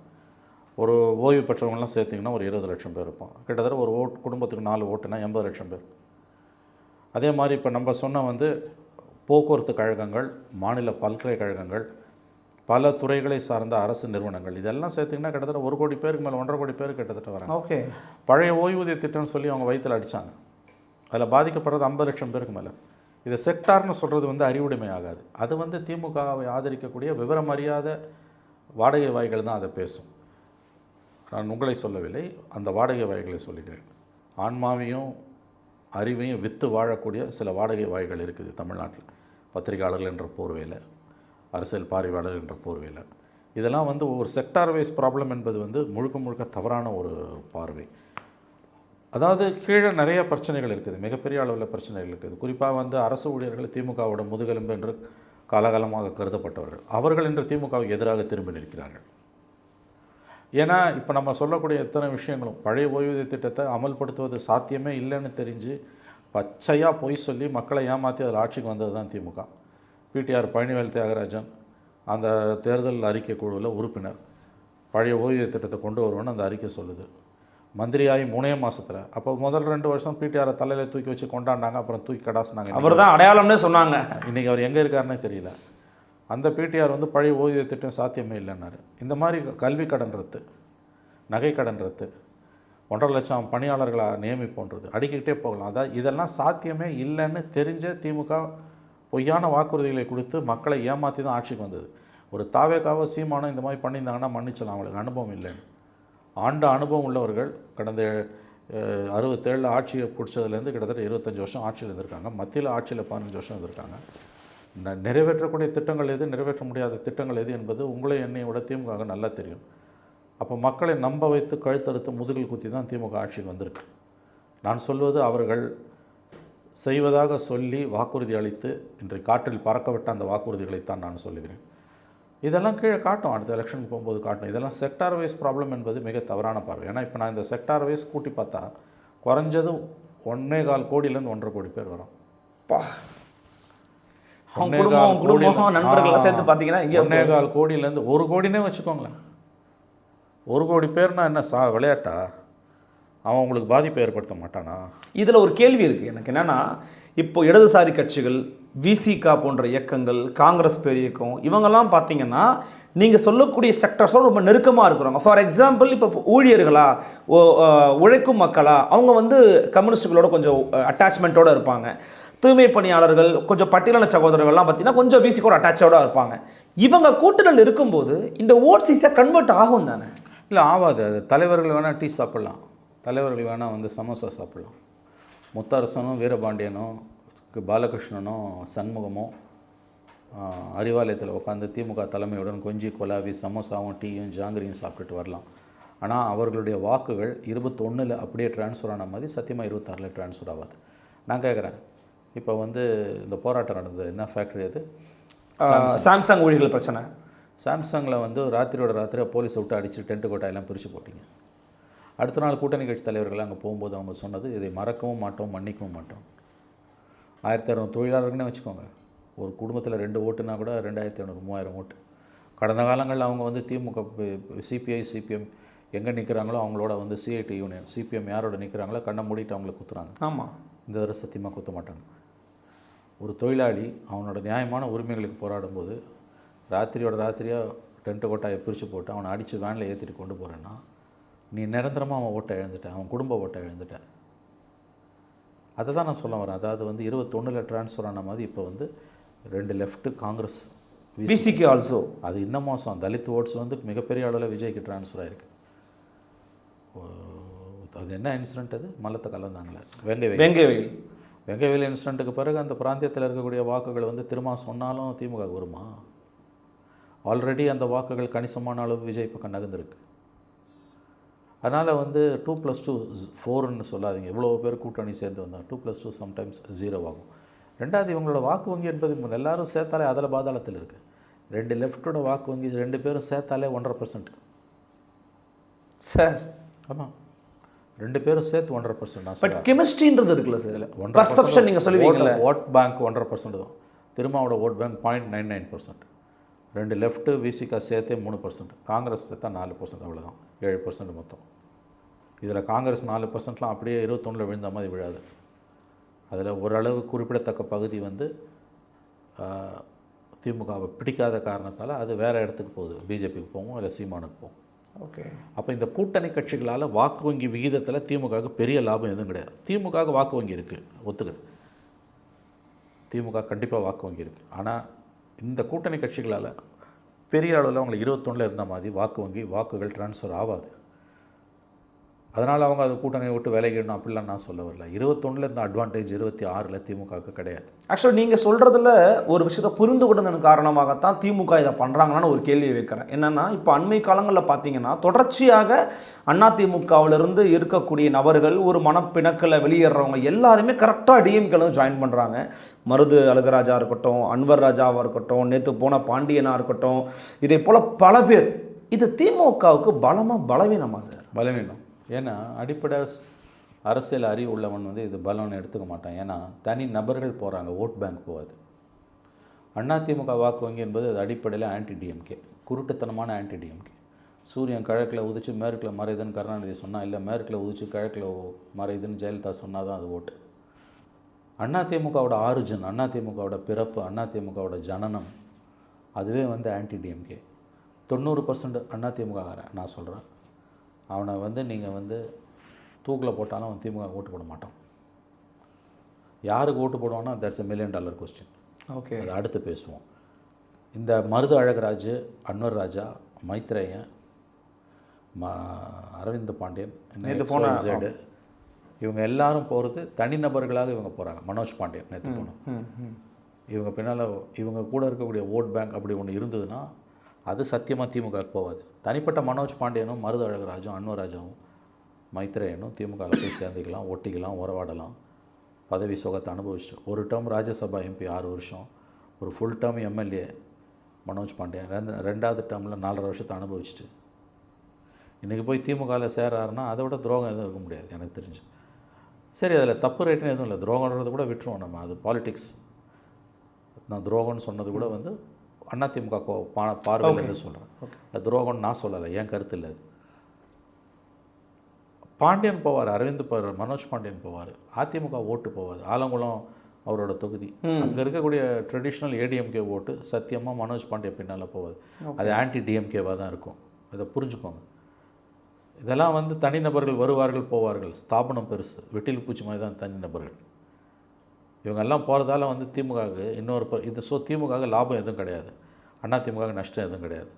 ஒரு ஓய்வு பெற்றவங்களாம் சேர்த்திங்கன்னா ஒரு 20 லட்சம் பேர் இருப்போம். கிட்டத்தட்ட ஒரு குடும்பத்துக்கு 4 ஓட்டுனா 80 லட்சம் பேர். அதே மாதிரி இப்போ நம்ம சொன்ன வந்து போக்குவரத்து கழகங்கள், மாநில பல்கலைக்கழகங்கள், பல துறைகளை சார்ந்த அரசு நிறுவனங்கள், இதெல்லாம் சேர்த்திங்கன்னா கிட்டத்தட்ட 1 கோடி பேருக்கு மேலே, 1.5 கோடி பேர் கிட்டத்தட்ட வராங்க. ஓகே. பழைய ஓய்வூதிய திட்டம்னு சொல்லி அவங்க வயிற்றில் அடித்தாங்க. அதில் பாதிக்கப்படுறது 50 லட்சம் பேருக்கு மேலே. இதை செக்டார்னு சொல்கிறது வந்து அறிவுடைமை ஆகாது. அது வந்து திமுகவை ஆதரிக்கக்கூடிய விவரம் அறியாத வாடகை வாய்கள் தான் அதை பேசும். நான் உங்களை சொல்லவில்லை, அந்த வாடகை வாய்களை சொல்லுகிறேன். ஆன்மாவையும் அறிவையும் விற்று வாழக்கூடிய சில வாடகை வாய்கள் இருக்குது தமிழ்நாட்டில். பத்திரிகையாளர்கள் என்ற போர்வையில், அரசியல் பார்வையாளர்கள் என்ற போர்வையில். இதெல்லாம் வந்து ஒரு செக்டார் வைஸ் ப்ராப்ளம் என்பது வந்து முழுக்க முழுக்க தவறான ஒரு பார்வை. அதாவது கீழே நிறைய பிரச்சனைகள் இருக்குது, மிகப்பெரிய அளவில் பிரச்சனைகள் இருக்குது. குறிப்பாக வந்து அரசு ஊழியர்கள் திமுகவோட முதுகெலும்பு என்று காலகாலமாக கருதப்பட்டவர்கள், அவர்கள் இன்று திமுகவுக்கு எதிராக திரும்பி நிற்கிறார்கள். ஏன்னா இப்போ நம்ம சொல்லக்கூடிய எத்தனை விஷயங்களும் பழைய ஓய்வூதிய திட்டத்தை அமல்படுத்துவது சாத்தியமே இல்லைன்னு தெரிஞ்சு பச்சையாக பொய் சொல்லி மக்களை ஏமாற்றி அதில் ஆட்சிக்கு வந்தது தான் திமுக. பிடிஆர் பழனிவேல் தியாகராஜன் அந்த தேர்தல் அறிக்கை குழுவில் உறுப்பினர். பழைய ஓய்வூதிய திட்டத்தை கொண்டு வருவோன்னு அந்த அறிக்கை சொல்லுது. மந்திரியாகி 3 மாதத்தில், அப்போ முதல் 2 வருஷம் பிடிஆரை தலையில் தூக்கி வச்சு கொண்டாடினாங்க, அப்புறம் தூக்கி கடாசினாங்க. அவர் தான் அடையாளம்னே சொன்னாங்க. இன்றைக்கி அவர் எங்கே இருக்காருன்னே தெரியல. அந்த பிடிஆர் வந்து பழைய ஓய்வூதிய திட்டம் சாத்தியமே இல்லைன்னாரு. இந்த மாதிரி கல்வி கடன் ரத்து, நகை கடன் ரத்து, 1.5 லட்சம் பணியாளர்களை நியமிப்போன்றது அடிக்கிட்டே போகலாம். அதாவது இதெல்லாம் சாத்தியமே இல்லைன்னு தெரிஞ்ச திமுக பொய்யான வாக்குறுதிகளை கொடுத்து மக்களை ஏமாற்றி தான் ஆட்சிக்கு வந்தது. ஒரு தாவேக்காவோ சீமானோ இந்த மாதிரி பண்ணியிருந்தாங்கன்னா மன்னிச்சலாம், அவங்களுக்கு அனுபவம் இல்லைன்னு. ஆண்டு அனுபவம் உள்ளவர்கள் கடந்த 67 ஆட்சியை பிடிச்சதுலேருந்து கிட்டத்தட்ட 25 வருஷம் ஆட்சியில் இருந்திருக்காங்க. மத்தியில் ஆட்சியில் 15 வருஷம் இருந்திருக்காங்க. நிறைவேற்றக்கூடிய திட்டங்கள் எது, நிறைவேற்ற முடியாத திட்டங்கள் எது என்பது உங்களை என்னை விட திமுக நல்லா தெரியும். அப்போ மக்களை நம்ப வைத்து கழுத்தறுத்து முதுகில் குத்தி தான் திமுக ஆட்சிக்கு வந்திருக்கு. நான் சொல்வது அவர்கள் செய்வதாக சொல்லி வாக்குறுதி அளித்து இன்றைக்கு காற்றில் பறக்கவிட்ட அந்த வாக்குறுதிகளைத்தான் நான் சொல்லுகிறேன். இதெல்லாம் கீழே காட்டும், அடுத்த எலெக்ஷனுக்கு போகும்போது காட்டும். இதெல்லாம் செக்டார் வைஸ் ப்ராப்ளம் என்பது மிக தவறான பார்வை. ஏன்னா இப்போ நான் இந்த செக்டார் வைஸ் கூட்டி பார்த்தா குறைஞ்சது 1.25 கோடியிலேருந்து 1.5 கோடி பேர் வரும். 1.25 கோடியிலேருந்து 1 கோடினே வச்சுக்கோங்களேன். 1 கோடி பேர்னா என்ன விளையாட்டா? அவன் உங்களுக்கு பாதிப்பை ஏற்படுத்த மாட்டானா? இதில் ஒரு கேள்வி இருக்குது எனக்கு. என்னென்னா, இப்போ இடதுசாரி கட்சிகள், விசிகா போன்ற இயக்கங்கள், காங்கிரஸ் பேர் இயக்கம், இவங்கெல்லாம் பார்த்தீங்கன்னா நீங்கள் சொல்லக்கூடிய செக்டர்ஸோடு ரொம்ப நெருக்கமாக இருக்கிறாங்க. ஃபார் எக்ஸாம்பிள், இப்போ ஊழியர்களா, உழைக்கும் மக்களா, அவங்க வந்து கம்யூனிஸ்டுகளோட கொஞ்சம் அட்டாச்மெண்ட்டோடு இருப்பாங்க. தூய்மை பணியாளர்கள், கொஞ்சம் பட்டியலான சகோதரர்கள்லாம் பார்த்தீங்கன்னா கொஞ்சம் விசிகோட அட்டாச்சோடு இருப்பாங்க. இவங்க கூட்டணியில் இருக்கும்போது இந்த ஓட்ஸ் ஈஸியாக கன்வெர்ட் ஆகும் தானே? இல்லை, ஆகாது. அது தலைவர்கள் வேணால் டீ சாப்பிட்லாம், தலைவர்கள் வேணால் வந்து சமோசா சாப்பிட்லாம். முத்தரசனும் வீரபாண்டியனும் பாலகிருஷ்ணனும் சண்முகமும் அறிவாலயத்தில் உட்காந்து திமுக தலைமையுடன் கொஞ்சி கொலாவி சமோசாவும் டீயும் ஜாங்கிரியும் சாப்பிட்டுட்டு வரலாம். ஆனால் அவர்களுடைய வாக்குகள் 21 அப்படியே ட்ரான்ஸ்ஃபர் ஆன மாதிரி சத்தியமாக 26 ட்ரான்ஸ்ஃபர் ஆகாது. நான் கேட்குறேன், இப்போ வந்து இந்த போராட்டம் நடந்தது, என்ன ஃபேக்ட்ரி அது? சாம்சங் ஊழியர்கள் பிரச்சனை. சாம்சங்கில் வந்து ராத்திரியோட ராத்திரியாக போலீஸை விட்டு அடித்து டென்ட்டு கோட்டாயெல்லாம் பிரித்து போட்டிங்க. அடுத்த நாள் கூட்டணி கட்சி தலைவர்கள் அங்கே போகும்போது அவங்க சொன்னது, இதை மறக்கவும் மாட்டோம், மன்னிக்கவும் மாட்டோம். 1600 தொழிலாளர்கள்னே வச்சுக்கோங்க. ஒரு குடும்பத்தில் 2 ஓட்டுனா கூட 2500 3000 ஓட்டு. கடந்த காலங்களில் அவங்க வந்து திமுக, சிபிஐ, சிபிஎம் எங்கே நிற்கிறாங்களோ அவங்களோட வந்து சிஐடி யூனியன், சிபிஎம் யாரோட நிற்கிறாங்களோ கண்ணை மூடிட்டு அவங்கள குத்துறாங்க. ஆமாம், இந்த தடவை சத்தியமாக குத்த மாட்டாங்க. ஒரு தொழிலாளி அவனோட நியாயமான உரிமைகளுக்கு போராடும்போது ராத்திரியோட ராத்திரியாக டென்ட்டு கோட்டாயை பிரித்து போட்டு அவனை அடித்து வேனில் ஏற்றிட்டு கொண்டு போகிறேன்னா நீ நிரந்தரமாக அவன் ஓட்டை இழந்துட்ட, அவன் குடும்ப ஓட்டை இழந்துட்ட. அதை தான் நான் சொல்ல வரேன். அதாவது வந்து 21 ட்ரான்ஸ்ஃபர் ஆன மாதிரி இப்போ வந்து 2 லெஃப்ட்டு காங்கிரஸ், பிசிக்கு ஆல்சோ. அது இன்னும் மோசம். தலித் ஓட்ஸ் வந்து மிகப்பெரிய அளவில் விஜய்க்கு ட்ரான்ஸ்ஃபர் ஆகிருக்கு. அது என்ன இன்சிடென்ட்? அது மல்லத்தை கலந்தாங்களே வெங்கைவேல் இன்சிடென்ட்டுக்கு பிறகு அந்த பிராந்தியத்தில் இருக்கக்கூடிய வாக்குகள் வந்து திரும்ப சொன்னாலும் திமுக வருமா? ஆல்ரெடி அந்த வாக்குகள் கணிசமான அளவு விஜய் பக்கம் நகர்ந்துருக்கு. அதனால் வந்து 2+2 4ன்னு சொல்லாதீங்க. இவ்வளோ பேர் கூட்டணி சேர்ந்து வந்தால் 2+2 சம்டைம்ஸ் 0 ஆகும். ரெண்டாவது, இவங்களோட வாக்கு வங்கி என்பது எல்லாரும் சேர்த்தாலே அதில் பாதாளத்தில் இருக்குது. 2 லெஃப்டோட வாக்கு வங்கி 2 பேரும் சேர்த்தாலே 1.5% சார். ஆமாம், 2 பேரும் சேர்த்து 1.5%. பட் கெமிஸ்ட்ரின்றது இருக்குல்ல சார், இல்லை பர்செப்ஷன் நீங்கள் சொல்லுவீங்களா? ஓட் பேங்க் 1.5% தான். திருமாவோட ஓட் பேங்க் 0.99%. 2 லெஃப்ட்டு விசிகா சேர்த்தே 3%, காங்கிரஸ் சேர்த்தா 4%, அவ்வளோதான் 7% மொத்தம். இதில் காங்கிரஸ் 4%லாம் அப்படியே 21 விழுந்த மாதிரி விழாது. அதில் ஓரளவு குறிப்பிடத்தக்க பகுதி வந்து திமுகவை பிடிக்காத காரணத்தால் அது வேறு இடத்துக்கு போகுது, பிஜேபிக்கு போகும், இல்லை சீமானுக்கு போகும். ஓகே. அப்போ இந்த கூட்டணி கட்சிகளால் வாக்கு வங்கி விகிதத்தில் திமுகவுக்கு பெரிய லாபம் எதுவும் கிடையாது. திமுகவுக்கு வாக்கு வங்கி இருக்குது, ஒத்துக்குது. திமுக கண்டிப்பாக வாக்கு வங்கி இருக்குது. ஆனால் இந்த கூட்டணி கட்சிகளால் பெரிய அளவில் அவங்களுக்கு 21 இருந்த மாதிரி வாக்குகள் ட்ரான்ஸ்ஃபர் ஆகாது. அதனால் அவங்க அது கூட்டணியை விட்டு விலகிடணும் அப்படிலாம் நான் சொல்ல வரல. 21 இருந்த அட்வான்டேஜ் 26 திமுகவுக்கு கிடையாது. ஆக்சுவலாக நீங்கள் சொல்கிறதுல ஒரு விஷயத்தை புரிந்து கொண்டதன் காரணமாகத்தான் திமுக இதை பண்ணுறாங்களான்னு ஒரு கேள்வியை வைக்கிறேன். என்னென்னா, இப்போ அண்மை காலங்களில் பார்த்தீங்கன்னா தொடர்ச்சியாக அதிமுகவிலிருந்து இருக்கக்கூடிய நபர்கள் ஒரு மனப்பிணக்கில் வெளியேறவங்க எல்லாருமே கரெக்டாக டிஎம்கேல ஜாயின் பண்ணுறாங்க. மருது அழகராஜா இருக்கட்டும், அன்வர் ராஜாவாக இருக்கட்டும், நேற்று போன பாண்டியனாக இருக்கட்டும், இதே போல் பல பேர். இது திமுகவுக்கு பலமாக பலவீனமா சார்? பலவீனம். ஏன்னா அடிப்படை அரசியல் அறிவு உள்ளவன் வந்து இது பலம்னு எடுத்துக்க மாட்டான். ஏன்னா தனி நபர்கள் போகிறாங்க, ஓட் பேங்க் போகாது. அதிமுக வாக்கு வங்கி என்பது அது அடிப்படையில் ஆன்டி டிஎம்கே, குருட்டுத்தனமான ஆன்டி டிஎம்கே. சூரியன் கிழக்கில் உதிச்சு மேற்கில் மறையுதுன்னு கருணாநிதி சொன்னால், இல்லை மேற்கில் உதிச்சு கிழக்கில் மறையுதுன்னு ஜெயலலிதா சொன்னால் தான் அது ஓட்டு. அதிமுகவோட ஆரிஜின், அதிமுகவோட பிறப்பு, அதிமுகவோட ஜனனம் அதுவே வந்து ஆன்டி டிஎம்கே. 90% அதிமுககாரன் நான் சொல்கிறேன். அவனை வந்து நீங்கள் வந்து தூக்கில் போட்டாலும் அவன் திமுக ஓட்டு போட மாட்டான். யாருக்கு ஓட்டு போடுவான்னா தட்ஸ் $1 மில்லியன் கொஸ்டின். ஓகே, அதை அடுத்து பேசுவோம். இந்த மருது அழகராஜ், அன்வர் ராஜா, மைத்ரேயன், அரவிந்த் பாண்டியன், ஜெடு, இவங்க எல்லாரும் போகிறது தனிநபர்களாக இவங்க போகிறாங்க. மனோஜ் பாண்டியன் நேற்று போனோம். இவங்க பின்னால் இவங்க கூட இருக்கக்கூடிய ஓட் பேங்க் அப்படி ஒன்று இருந்ததுன்னா அது சத்தியமாக திமுக போகாது. தனிப்பட்ட மனோஜ் பாண்டியனும், மருது அழகராஜும், அன்வராஜாவும், மைத்ரேயனும் திமுகவில் போய் சேர்ந்துக்கலாம், ஒட்டிக்கலாம், உறவாடலாம், பதவி சுகத்தை அனுபவிச்சுட்டு. ஒரு டேர்ம் ராஜ்யசபா எம்பி 6 வருஷம், ஒரு full term MLA Manoj Pandian 2வது டேர்மில் 4.5 வருஷத்தை அனுபவிச்சுட்டு இன்றைக்கி போய் திமுகவில் சேராருன்னா அதை விட துரோகம் எதுவும் இருக்க முடியாது எனக்கு தெரிஞ்சு. சரி, அதில் தப்பு ரேட்டுன்னு எதுவும் இல்லை. துரோகன்றது கூட விட்டுருவோம் நம்ம, அது பாலிடிக்ஸ். நான் துரோகம்னு சொன்னது கூட வந்து அதிமுக பார்வையில் சொல்கிறேன். அது துரோகம்னு நான் சொல்லலை, என் கருத்து இல்லை. அது பாண்டியன் போவார், அரவிந்த் போவார், மனோஜ் பாண்டியன் போவார், அதிமுக ஓட்டு போவாது. ஆலங்குளம் அவரோட தொகுதி, அங்கே இருக்கக்கூடிய ட்ரெடிஷ்னல் ஏடிஎம்கே ஓட்டு சத்தியமாக மனோஜ் பாண்டியன் பின்னால் போவாது. அது ஆன்டி டிஎம்கேவாக தான் இருக்கும். இதை புரிஞ்சுக்கோங்க. இதெல்லாம் வந்து தனிநபர்கள் வருவார்கள் போவார்கள், ஸ்தாபனம் பெருசு, வெட்டில் பூச்சி மாதிரி தான் தனிநபர்கள். இவங்கெல்லாம் போகிறதால வந்து திமுகவுக்கு இது திமுகவுக்கு லாபம் எதுவும் கிடையாது, அதிமுகவுக்கு நஷ்டம் எதுவும் கிடையாது.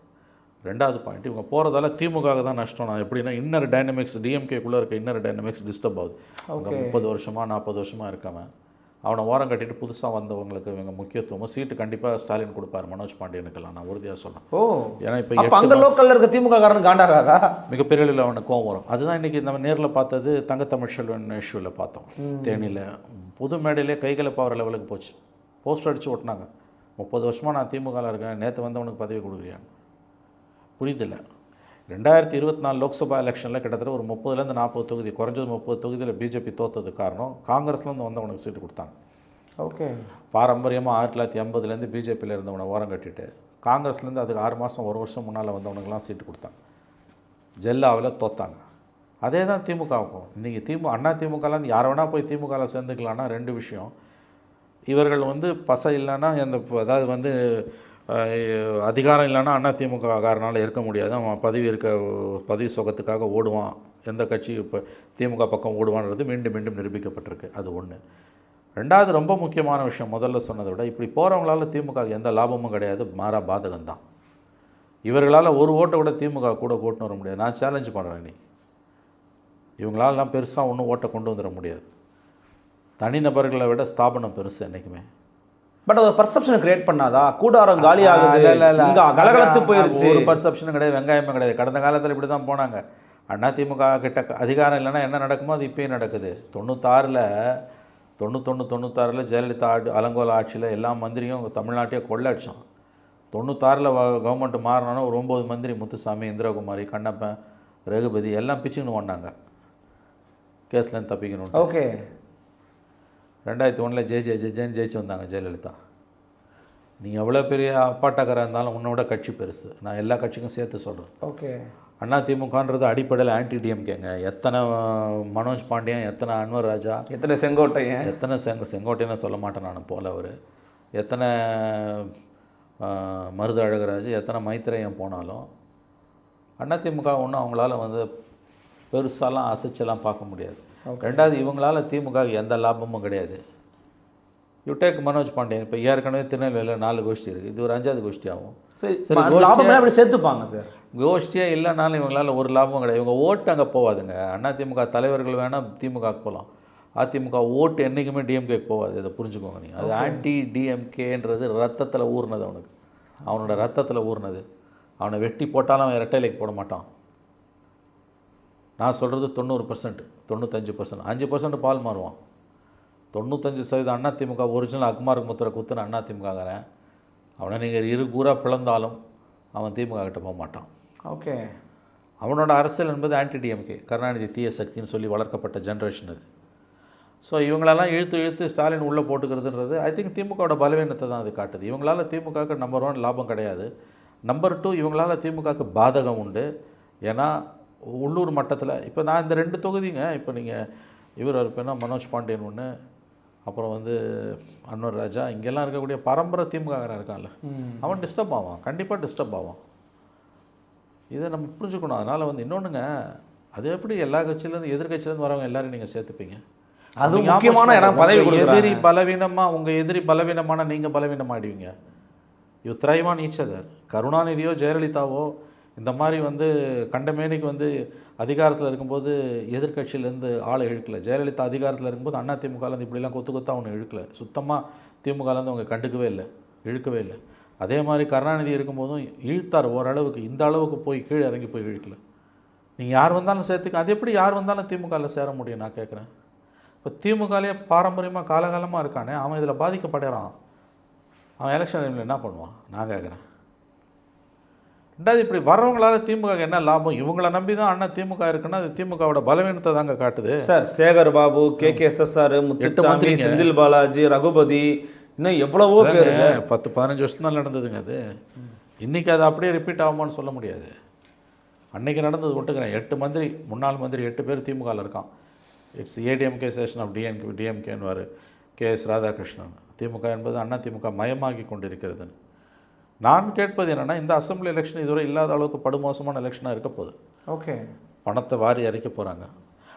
2வது பாயிண்ட், இவங்க போகிறதால திமுகவுக்கு தான் நஷ்டம். நான் எப்படின்னா இன்னர் டைனமிக்ஸ், டிஎம்கேக்குள்ளே இருக்க இன்னர் டைனமிக்ஸ் டிஸ்டர்ப் ஆகுது. அவங்க 30 வருஷமாக 40 வருஷமாக இருக்காமல் அவனை ஓரம் கட்டிட்டு புதுசாக வந்தவங்களுக்கு இவங்க முக்கியத்துவம். சீட்டு கண்டிப்பாக ஸ்டாலின் கொடுப்பார் மனோஜ் பாண்டியனுக்கெல்லாம், நான் உறுதியாக சொல்கிறேன். ஏன்னா இப்போ அங்கே லோக்கலில் இருக்க திமுக காரன் காண்டாகாதா? மிகப்பெரிய அளவில் அவனுக்கு கோவம் வரும். அதுதான் இன்றைக்கி நம்ம நேரில் பார்த்தது தங்கத்தமிழ்ச்செல்வன் இஷ்யூவில் பார்த்தோம். தேனியில் புது மேடையிலே கைகளை பவர் லெவலுக்கு போச்சு. போஸ்டர் அடித்து ஓட்டினாங்க. 30 வருஷமாக நான் திமுகவில் இருக்கேன், நேற்று வந்தவனுக்கு பதவி கொடுக்குறியான்னு புரியுதில்ல. 2024 லோக்சபா எலெக்ஷனில் கிட்டத்தட்ட ஒரு 30லேருந்து 40 தொகுதி, குறைஞ்சது 30 தொகுதியில் பிஜேபி தோற்றதுக்கு காரணம் காங்கிரஸ்லேருந்து வந்தவனுக்கு சீட்டு கொடுத்தாங்க. ஓகே. பாரம்பரியமாக 1980லேருந்து பிஜேபியில் இருந்தவனை ஓரம் கட்டிட்டு காங்கிரஸ்லேருந்து அதுக்கு 6 மாதம் 1 வருஷம் முன்னால் வந்தவனுக்கெல்லாம் சீட்டு கொடுத்தாங்க. ஜெல்லாவில் தோத்தாங்க. அதே தான் திமுகவுக்கும். இன்றைக்கி அண்ணா திமுகலாம் யாரை வேணால் போய் திமுகவில் சேர்ந்துக்கலான்னா 2 விஷயம். இவர்கள் வந்து பசை இல்லைன்னா அந்த அதாவது வந்து அதிகாரம் இல்லைன்னா அண்ணா திமுக காரனால் இருக்க முடியாது. அவன் பதவி சுகத்துக்காக ஓடுவான், எந்த கட்சி இப்போ திமுக பக்கம் ஓடுவான்றது மீண்டும் மீண்டும் நிரூபிக்கப்பட்டிருக்கு. அது ஒன்று. 2வது ரொம்ப முக்கியமான விஷயம், முதல்ல சொன்னதை விட இப்படி போகிறவங்களால திமுக எந்த லாபமும் கிடையாது, மாறா பாதகம் தான். இவர்களால் ஒரு ஓட்டை கூட திமுக கூட கூட்டின்னு வர முடியாது. நான் சேலஞ்சு பண்ணுறேன், நீ இவங்களாலாம் பெருசாக ஒன்றும் ஓட்டை கொண்டு வந்துட முடியாது. தனிநபர்களை விட ஸ்தாபனம் பெருசு என்றைக்குமே. பட் அது பர்செப்ஷனை கிரியேட் பண்ணாதா? கூடாரம் காலி ஆகுது, இங்கே கலகலத்து போயிருச்சு. ஒரு பர்செப்ஷனும் கிடையாது, வெங்காயமே கிடையாது. கடந்த காலத்தில் இப்படி தான் போனாங்க. அண்ணா திமுக கிட்ட அதிகாரம் இல்லைன்னா என்ன நடக்குமோ அது இப்போயும் நடக்குது. 96ல் ஜெயலலிதா அலங்கோல ஆட்சியில் எல்லா மந்திரியும் தமிழ்நாட்டையே கொள்ளடிச்சான். 96ல் கவர்மெண்ட் மாறினோன்னா ஒரு 9 மந்திரி, முத்துசாமி, இந்திரகுமாரி, கண்ணப்பன், ரகுபதி எல்லாம் பிச்சுன்னு ஓடினாங்க கேஸ்லேருந்து தப்பிக்கணும். ஓகே. 2001 ஜெயின்னு ஜெயிச்சு வந்தாங்க ஜெயலலிதா. நீ எவ்வளோ பெரிய அப்பாட்டக்கராக இருந்தாலும் உன்னோட கட்சி பெருசு. நான் எல்லா கட்சிக்கும் சேர்த்து சொல்கிறேன். ஓகே. அண்ணா திமுகன்றது அடிப்படையில் ஆன்டி டிஎம்கேங்க. எத்தனை மனோஜ் பாண்டியன், எத்தனை அன்வர் ராஜா, எத்தனை செங்கோட்டையன், எத்தனை செங்கோட்டையன்னு சொல்ல மாட்டேன் நான் போல, அவர் எத்தனை மருது அழகராஜ், எத்தனை மைத்திரையன் போனாலும் அதிமுக ஒன்றும் அவங்களால வந்து பெருசாலாம் அசைச்செல்லாம் பார்க்க முடியாது. 2வது இவங்களால திமுக எந்த லாபமும் கிடையாது. யுடேக் மனோஜ் பாண்டியன் இப்போ ஏற்கனவே திருநெல்வேலியில் 4 கோஷ்டி இருக்குது, இது ஒரு 5வது கோஷ்டி ஆகும். சரி, அப்படி சேர்த்துப்பாங்க சார். கோஷ்டியே இல்லைனாலும் இவங்களால ஒரு லாபமும் கிடையாது. இவங்க ஓட்டு அங்கே போகாதுங்க. அதிமுக தலைவர்கள் வேணால் திமுகவுக்கு போகலாம், அதிமுக ஓட்டு என்றைக்குமே டிஎம்கேக்கு போகாது. இதை புரிஞ்சுக்கோங்க நீங்கள். அது ஆன்டி டிஎம்கேன்றது ரத்தத்தில் ஊறினது, அவனோட ரத்தத்தில் ஊறினது. அவனை வெட்டி போட்டாலும் அவன் இரட்டைலைக்கு போட மாட்டான். நான் சொல்கிறது 90%, 95%, 5% பால் மாறுவான். 95% அதிமுக ஒரிஜினல் அக்மார்க் முத்திரை குத்துன அதிமுகங்கிறேன். அவனை நீங்கள் இரு கூறாக பிளந்தாலும் அவன் திமுக கிட்ட போக மாட்டான். ஓகே. அவனோட அரசியல் என்பது ஆன்டி டிஎம்கே, கருணாநிதி தீய சக்தின்னு சொல்லி வளர்க்கப்பட்ட ஜென்ரேஷன் அது. ஸோ இவங்களெல்லாம் இழுத்து ஸ்டாலின் உள்ளே போட்டுக்கிறதுன்றது ஐ திங்க் திமுகவோட பலவீனத்தை தான் அது காட்டுது. இவங்களால் திமுகவுக்கு நம்பர் 1 லாபம் கிடையாது. நம்பர் 2 இவங்களால் திமுகவுக்கு பாதகம் உண்டு. ஏன்னா உள்ளூர் மட்டத்தில் இப்போ நான் இந்த 2 தொகுதிங்க, இப்போ நீங்கள் இவர் இருப்பேன்னா மனோஜ் பாண்டியன் ஒன்று, அப்புறம் வந்து அன்வர் ராஜா, இங்கெல்லாம் இருக்கக்கூடிய பரம்பரை திமுககாரன் இருக்கான்ல, அவன் டிஸ்டர்ப் ஆவான், கண்டிப்பாக டிஸ்டர்ப் ஆவான். இதை நம்ம புரிஞ்சுக்கணும். அதனால் வந்து இன்னொன்றுங்க, அது எப்படி எல்லா கட்சியிலேருந்து எதிர்கட்சியிலேருந்து வரவங்க எல்லோரும் நீங்கள் சேர்த்துப்பீங்க? அது முக்கியமான இடம், பதவி. எதிரி பலவீனமாக, உங்கள் எதிரி பலவீனமான நீங்கள் பலவீனமாகிடுவீங்க. You thrive on each other. கருணாநிதியோ ஜெயலலிதாவோ இந்த மாதிரி வந்து கண்டமேனிக்கு வந்து அதிகாரத்தில் இருக்கும்போது எதிர்கட்சியிலேருந்து ஆளை இழுக்கலை. ஜெயலலிதா அதிகாரத்தில் இருக்கும்போது அதிமுகலேருந்து இப்படிலாம் கொத்து அவனை இழுக்கலை. சுத்தமாக திமுகலேருந்து அவங்க கண்டுக்கவே இல்லை, இழுக்கவே இல்லை. அதே மாதிரி கருணாநிதி இருக்கும்போதும் இழுத்தார் ஓரளவுக்கு, இந்த அளவுக்கு போய் கீழே இறங்கி போய் இழுக்கலை. நீங்கள் யார் வந்தாலும் சேர்த்துக்க. அது எப்படி யார் வந்தாலும் திமுகவில் சேர முடியும் நான் கேட்குறேன். இப்போ திமுகலேயே பாரம்பரியமாக காலகாலமாக இருக்கானே, அவன் இதில் பாதிக்கப்படுறான். அவன் எலெக்ஷன் டைமில் என்ன பண்ணுவான் நான் கேட்குறேன். 2வது இப்படி வர்றவங்களால திமுக என்ன லாபம்? இவங்கள நம்பி தான் திமுக இருக்குன்னா அது திமுகவோட பலவீனத்தை தாங்க காட்டுது. சார், சேகர் பாபு, KKSSR, முத்துசாமி, செந்தில் பாலாஜி, ரகுபதி, இன்னும் எவ்வளவோ பேர் 10-15 வருஷம் தான் நடந்ததுங்க அது. இன்றைக்கி அது அப்படியே ரிப்பீட் ஆகுமான்னு சொல்ல முடியாது. அன்றைக்கி நடந்தது ஒட்டுக்கிறேன். 8 மந்திரி, முன்னாள் மந்திரி 8 பேர் திமுகவில் இருக்கான். இட்ஸ் ஏடிஎம்கே சேஷன் ஆஃப் டிஎம்கேன்னு KS ராதாகிருஷ்ணன். திமுக என்பது அதிமுக மயமாகி கொண்டிருக்கிறதுன்னு நான் கேட்பது என்னென்னா, இந்த அசம்பிளி எலெக்ஷன் இதுவரை இல்லாத அளவுக்கு படுமோசமான எலெக்ஷனாக இருக்க போகுது. ஓகே. பணத்தை வாரி அரைக்க போகிறாங்க.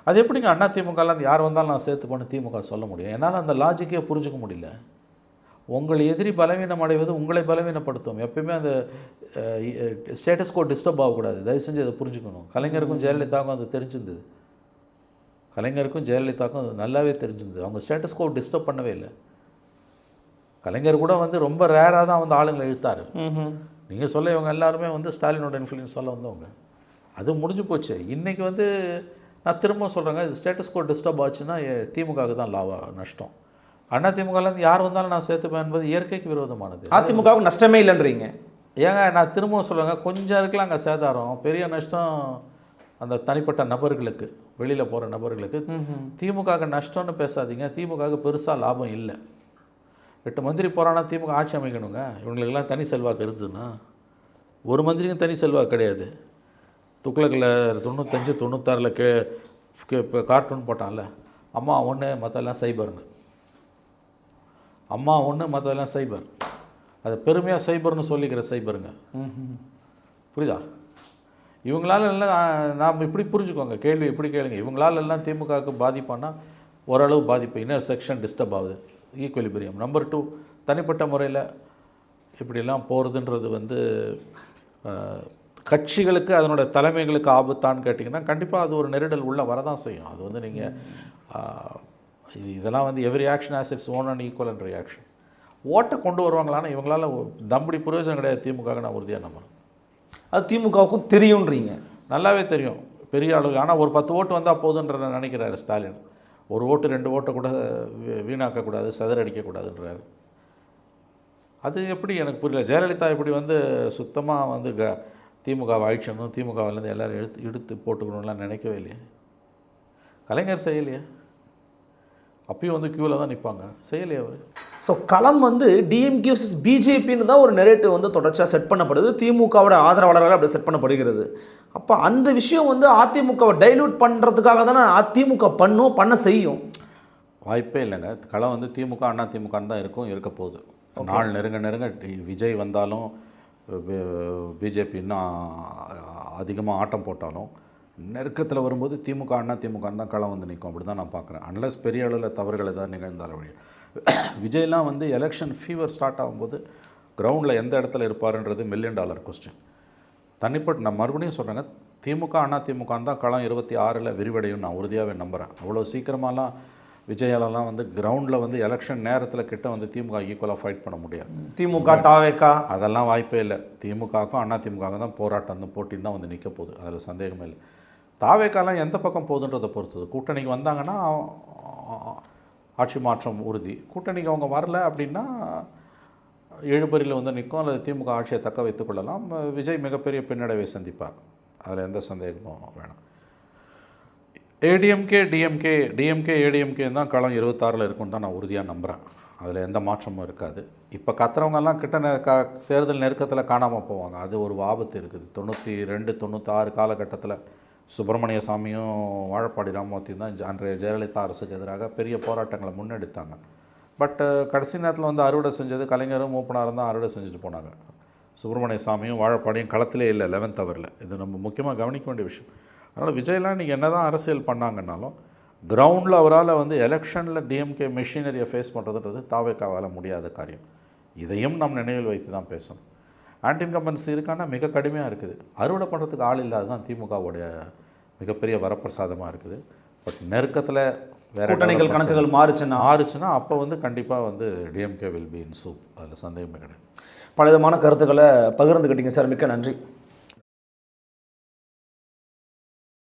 அது எப்படிங்க அதிமுகலாம் யார் வந்தாலும் நான் சேர்த்து பண்ணி திமுக சொல்ல முடியும்? என்னால் அந்த லாஜிக்கே புரிஞ்சுக்க முடியல. உங்கள் எதிரி பலவீனம் அடைவது உங்களை பலவீனப்படுத்தும். எப்பயுமே அந்த ஸ்டேட்டஸ் கோ டிஸ்டர்ப் ஆகக்கூடாது. தயவு செஞ்சு அதை புரிஞ்சுக்கணும். கலைஞருக்கும் ஜெயலலிதாவுக்கும் அது தெரிஞ்சிருந்தது. கலைஞருக்கும் ஜெயலலிதாவுக்கும் அது நல்லாவே தெரிஞ்சிருந்தது. அவங்க ஸ்டேட்டஸ் கோ டிஸ்டர்ப் பண்ணவே இல்லை. கலைஞர் கூட வந்து ரொம்ப ரேராக தான் வந்து ஆளுங்களை இழுத்தார். நீங்கள் சொல்ல இவங்க எல்லாருமே வந்து ஸ்டாலினோட இன்ஃப்ளூயன்ஸால் வந்தவங்க. அது முடிஞ்சு போச்சு. இன்றைக்கி வந்து நான் திரும்ப சொல்கிறேங்க, இது ஸ்டேட்டஸ் கோ டிஸ்டர்ப் ஆச்சுன்னா திமுகவுக்கு தான் நஷ்டம். அதிமுகலேருந்து யார் வந்தாலும் நான் சேர்த்துப்பேன் என்பது இயற்கைக்கு விரோதமானது. அதிமுகவுக்கு நஷ்டமே இல்லைன்றீங்க. ஏங்க நான் திரும்பவும் சொல்லுவேங்க, கொஞ்சம் இருக்கலாம் அங்கே சேதாரம், பெரிய நஷ்டம் அந்த தனிப்பட்ட நபர்களுக்கு, வெளியில் போகிற நபர்களுக்கு. திமுகவுக்கு நஷ்டம்னு பேசாதீங்க. திமுகவுக்கு பெருசாக லாபம் இல்லை. 8 மந்திரி போகிறான்னா திமுக ஆட்சி அமைக்கணுங்க. இவங்களுக்கெல்லாம் தனி செல்வாக்கு இருந்ததுன்னா, ஒரு மந்திரிக்கும் தனி செல்வாக்கு கிடையாது. துக்ளக்கில் 95 96 இப்போ கார்ட்டூன் போட்டான்ல, அம்மா ஒன்று மற்றெல்லாம் சைபர்னு. அம்மா ஒன்று மற்றதெல்லாம் சைபர். அது பெருமையாக சைபர்னு சொல்லிக்கிற சைபருங்க. புரியுதா? இவங்களால எல்லாம் நாம் இப்படி புரிஞ்சுக்கோங்க, கேள்வி இப்படி கேளுங்க. இவங்களால எல்லாம் திமுகவுக்கு பாதிப்பானா ஓரளவு பாதிப்பு, இன்னர் செக்ஷன் டிஸ்டர்ப் ஆகுது, ஈக்குவலிபிரியம். நம்பர் 2, தனிப்பட்ட முறையில் இப்படிலாம் போகிறதுன்றது வந்து கட்சிகளுக்கு அதனோட தலைமைகளுக்கு ஆபத்தான்னு கேட்டிங்கன்னா கண்டிப்பாக அது ஒரு நெருடல் உள்ளே வரதான் செய்யும். அது வந்து நீங்கள் இதெல்லாம் வந்து every action as its own and equal and reaction. ஓட்டை கொண்டு வருவாங்களான்னா இவங்களால தம்படி பிரயோஜனம் கிடையாது திமுக. நான் உறுதியாக நம்புறேன். அது திமுகவுக்கும் தெரியுன்றீங்க. நல்லாவே தெரியும் பெரிய அளவில். ஆனால் ஒரு 10 ஓட்டு வந்தால் போதுன்ற நினைக்கிறாரு ஸ்டாலின். ஒரு ஓட்டு 2 ஓட்டை கூட வீணாக்கக்கூடாது, சிதறடிக்கக்கூடாதுன்றாரு. அது எப்படி எனக்கு புரியல. ஜெயலலிதா இப்படி வந்து சுத்தமாக வந்து திமுகவை அழிச்சணும், திமுகவிலேருந்து எல்லோரும் இழுத்து போட்டுக்கணும்லாம் நினைக்கவே இல்லையே. கலைஞர் செய்யலையே, அப்பயும் வந்து க்யூவில் தான் நிற்பாங்க, செய்யலையே அவர். ஸோ களம் வந்து டிஎம்கே vs பிஜேபின்னு தான் ஒரு நெரேட்டிவ் வந்து தொடர்ச்சியாக செட் பண்ணப்படுது. திமுகவோட ஆதரவாளர்கள் அப்படி செட் பண்ணப்படுகிறது. அப்போ அந்த விஷயம் வந்து அதிமுகவை டைல்யூட் பண்ணுறதுக்காக தானே அதிமுக பண்ண செய்யும். வாய்ப்பே இல்லைங்க. களம் வந்து திமுக அண்ணா திமுகன்னு தான் இருக்க போகுது. நாள் நெருங்க விஜய் வந்தாலும் பிஜேபி இன்னும் அதிகமாக ஆட்டம் போட்டாலும் நெருக்கத்தில் வரும்போது திமுக அண்ணா திமுகன்னு தான் களம் வந்து நிற்கும். அப்படி தான் நான் பார்க்குறேன். அன்லஸ் பெரிய அளவில் தவறுகள் ஏதாவது நிகழ்ந்தாலும் வழி. விஜய்லாம் வந்து எலெக்ஷன் ஃபீவர் ஸ்டார்ட் ஆகும்போது கிரவுண்டில் எந்த இடத்துல இருப்பாருன்றது $1 மில்லியன் கொஸ்டின். தனிப்பட்ட நான் மறுபடியும் சொல்கிறேங்க, திமுக அண்ணா திமுகன்னு தான் களம் 26 விரிவடையும் நான் உறுதியாகவே நம்புகிறேன். அவ்வளோ சீக்கிரமாலாம் விஜயாலெல்லாம் வந்து கிரவுண்டில் வந்து எலெக்ஷன் நேரத்தில் கிட்ட வந்து திமுக ஈக்குவலாக ஃபைட் பண்ண முடியாது. திமுக தாவேக்கா அதெல்லாம் வாய்ப்பே இல்லை. திமுகவுக்கும் அண்ணா திமுக தான் போராட்டம், அந்த போட்டின்னு தான் வந்து நிற்க போகுது, அதில் சந்தேகமே இல்லை. தாவேக்காலாம் எந்த பக்கம் போகுதுன்றதை பொறுத்தது. கூட்டணிக்கு வந்தாங்கன்னா ஆட்சி மாற்றம் உறுதி. கூட்டணிக்கு அவங்க வரல அப்படின்னா இழுபறியில் வந்து நிற்கும், அல்லது திமுக ஆட்சியை தக்க வைத்துக் கொள்ளலாம். விஜய் மிகப்பெரிய பின்னடைவை சந்திப்பார், அதில் எந்த சந்தேகமும் வேணாம். டிஎம்கே ஏடிஎம்கே தான் களம் 26 இருக்குன்னு தான் நான் உறுதியாக நம்புகிறேன். அதில் எந்த மாற்றமும் இருக்காது. இப்போ கத்துறவங்கெல்லாம் தேர்தல் நெருக்கத்தில் காணாமல் போவாங்க, அது ஒரு ஆபத்து இருக்குது. 92 96 காலகட்டத்தில் சுப்பிரமணிய சாமியும் வாழப்பாடி ராமமூர்த்தியும் தான் அன்றைய ஜெயலலிதா அரசுக்கு எதிராக பெரிய போராட்டங்களை முன்னெடுத்தாங்க. பட் கடைசி நேரத்தில் வந்து அறுவடை செஞ்சது கலைஞரும் மூப்பனாரும் தான் அறுவடை செஞ்சுட்டு போனாங்க. சுப்பிரமணிய சாமியும் வாழப்பாடியும் களத்திலே இல்லை 11th ஹவரில். இது நம்ம முக்கியமாக கவனிக்க வேண்டிய விஷயம். அதனால் விஜய்லாம் நீங்கள் என்ன தான் அரசியல் பண்ணாங்கன்னாலும் கிரவுண்டில் அவரால் வந்து எலெக்ஷனில் டிஎம்கே மெஷினரியை ஃபேஸ் பண்ணுறதுன்றது தாவேக்காவால் முடியாத காரியம். இதையும் நாம் நினைவில் வைத்து தான் பேசணும். ஆன்டி இன்கம்பன்சி இருக்கான்னா மிக கடுமையாக இருக்குது. அறுவடை பண்ணுறதுக்கு ஆள் இல்லாத தான் திமுகவுடைய மிகப்பெரிய வரப்பிரசாதமாக இருக்குது. பட் நெருக்கத்தில் வேறு கூட்டணிகள் கணக்குகள் மாறுச்சுன்னா அப்போ வந்து கண்டிப்பாக வந்து DMK will be in soup, அதில் சந்தேகமே கிடையாது. பலவிதமான கருத்துக்களை பகிர்ந்துக்கிட்டீங்க சார், மிக்க நன்றி.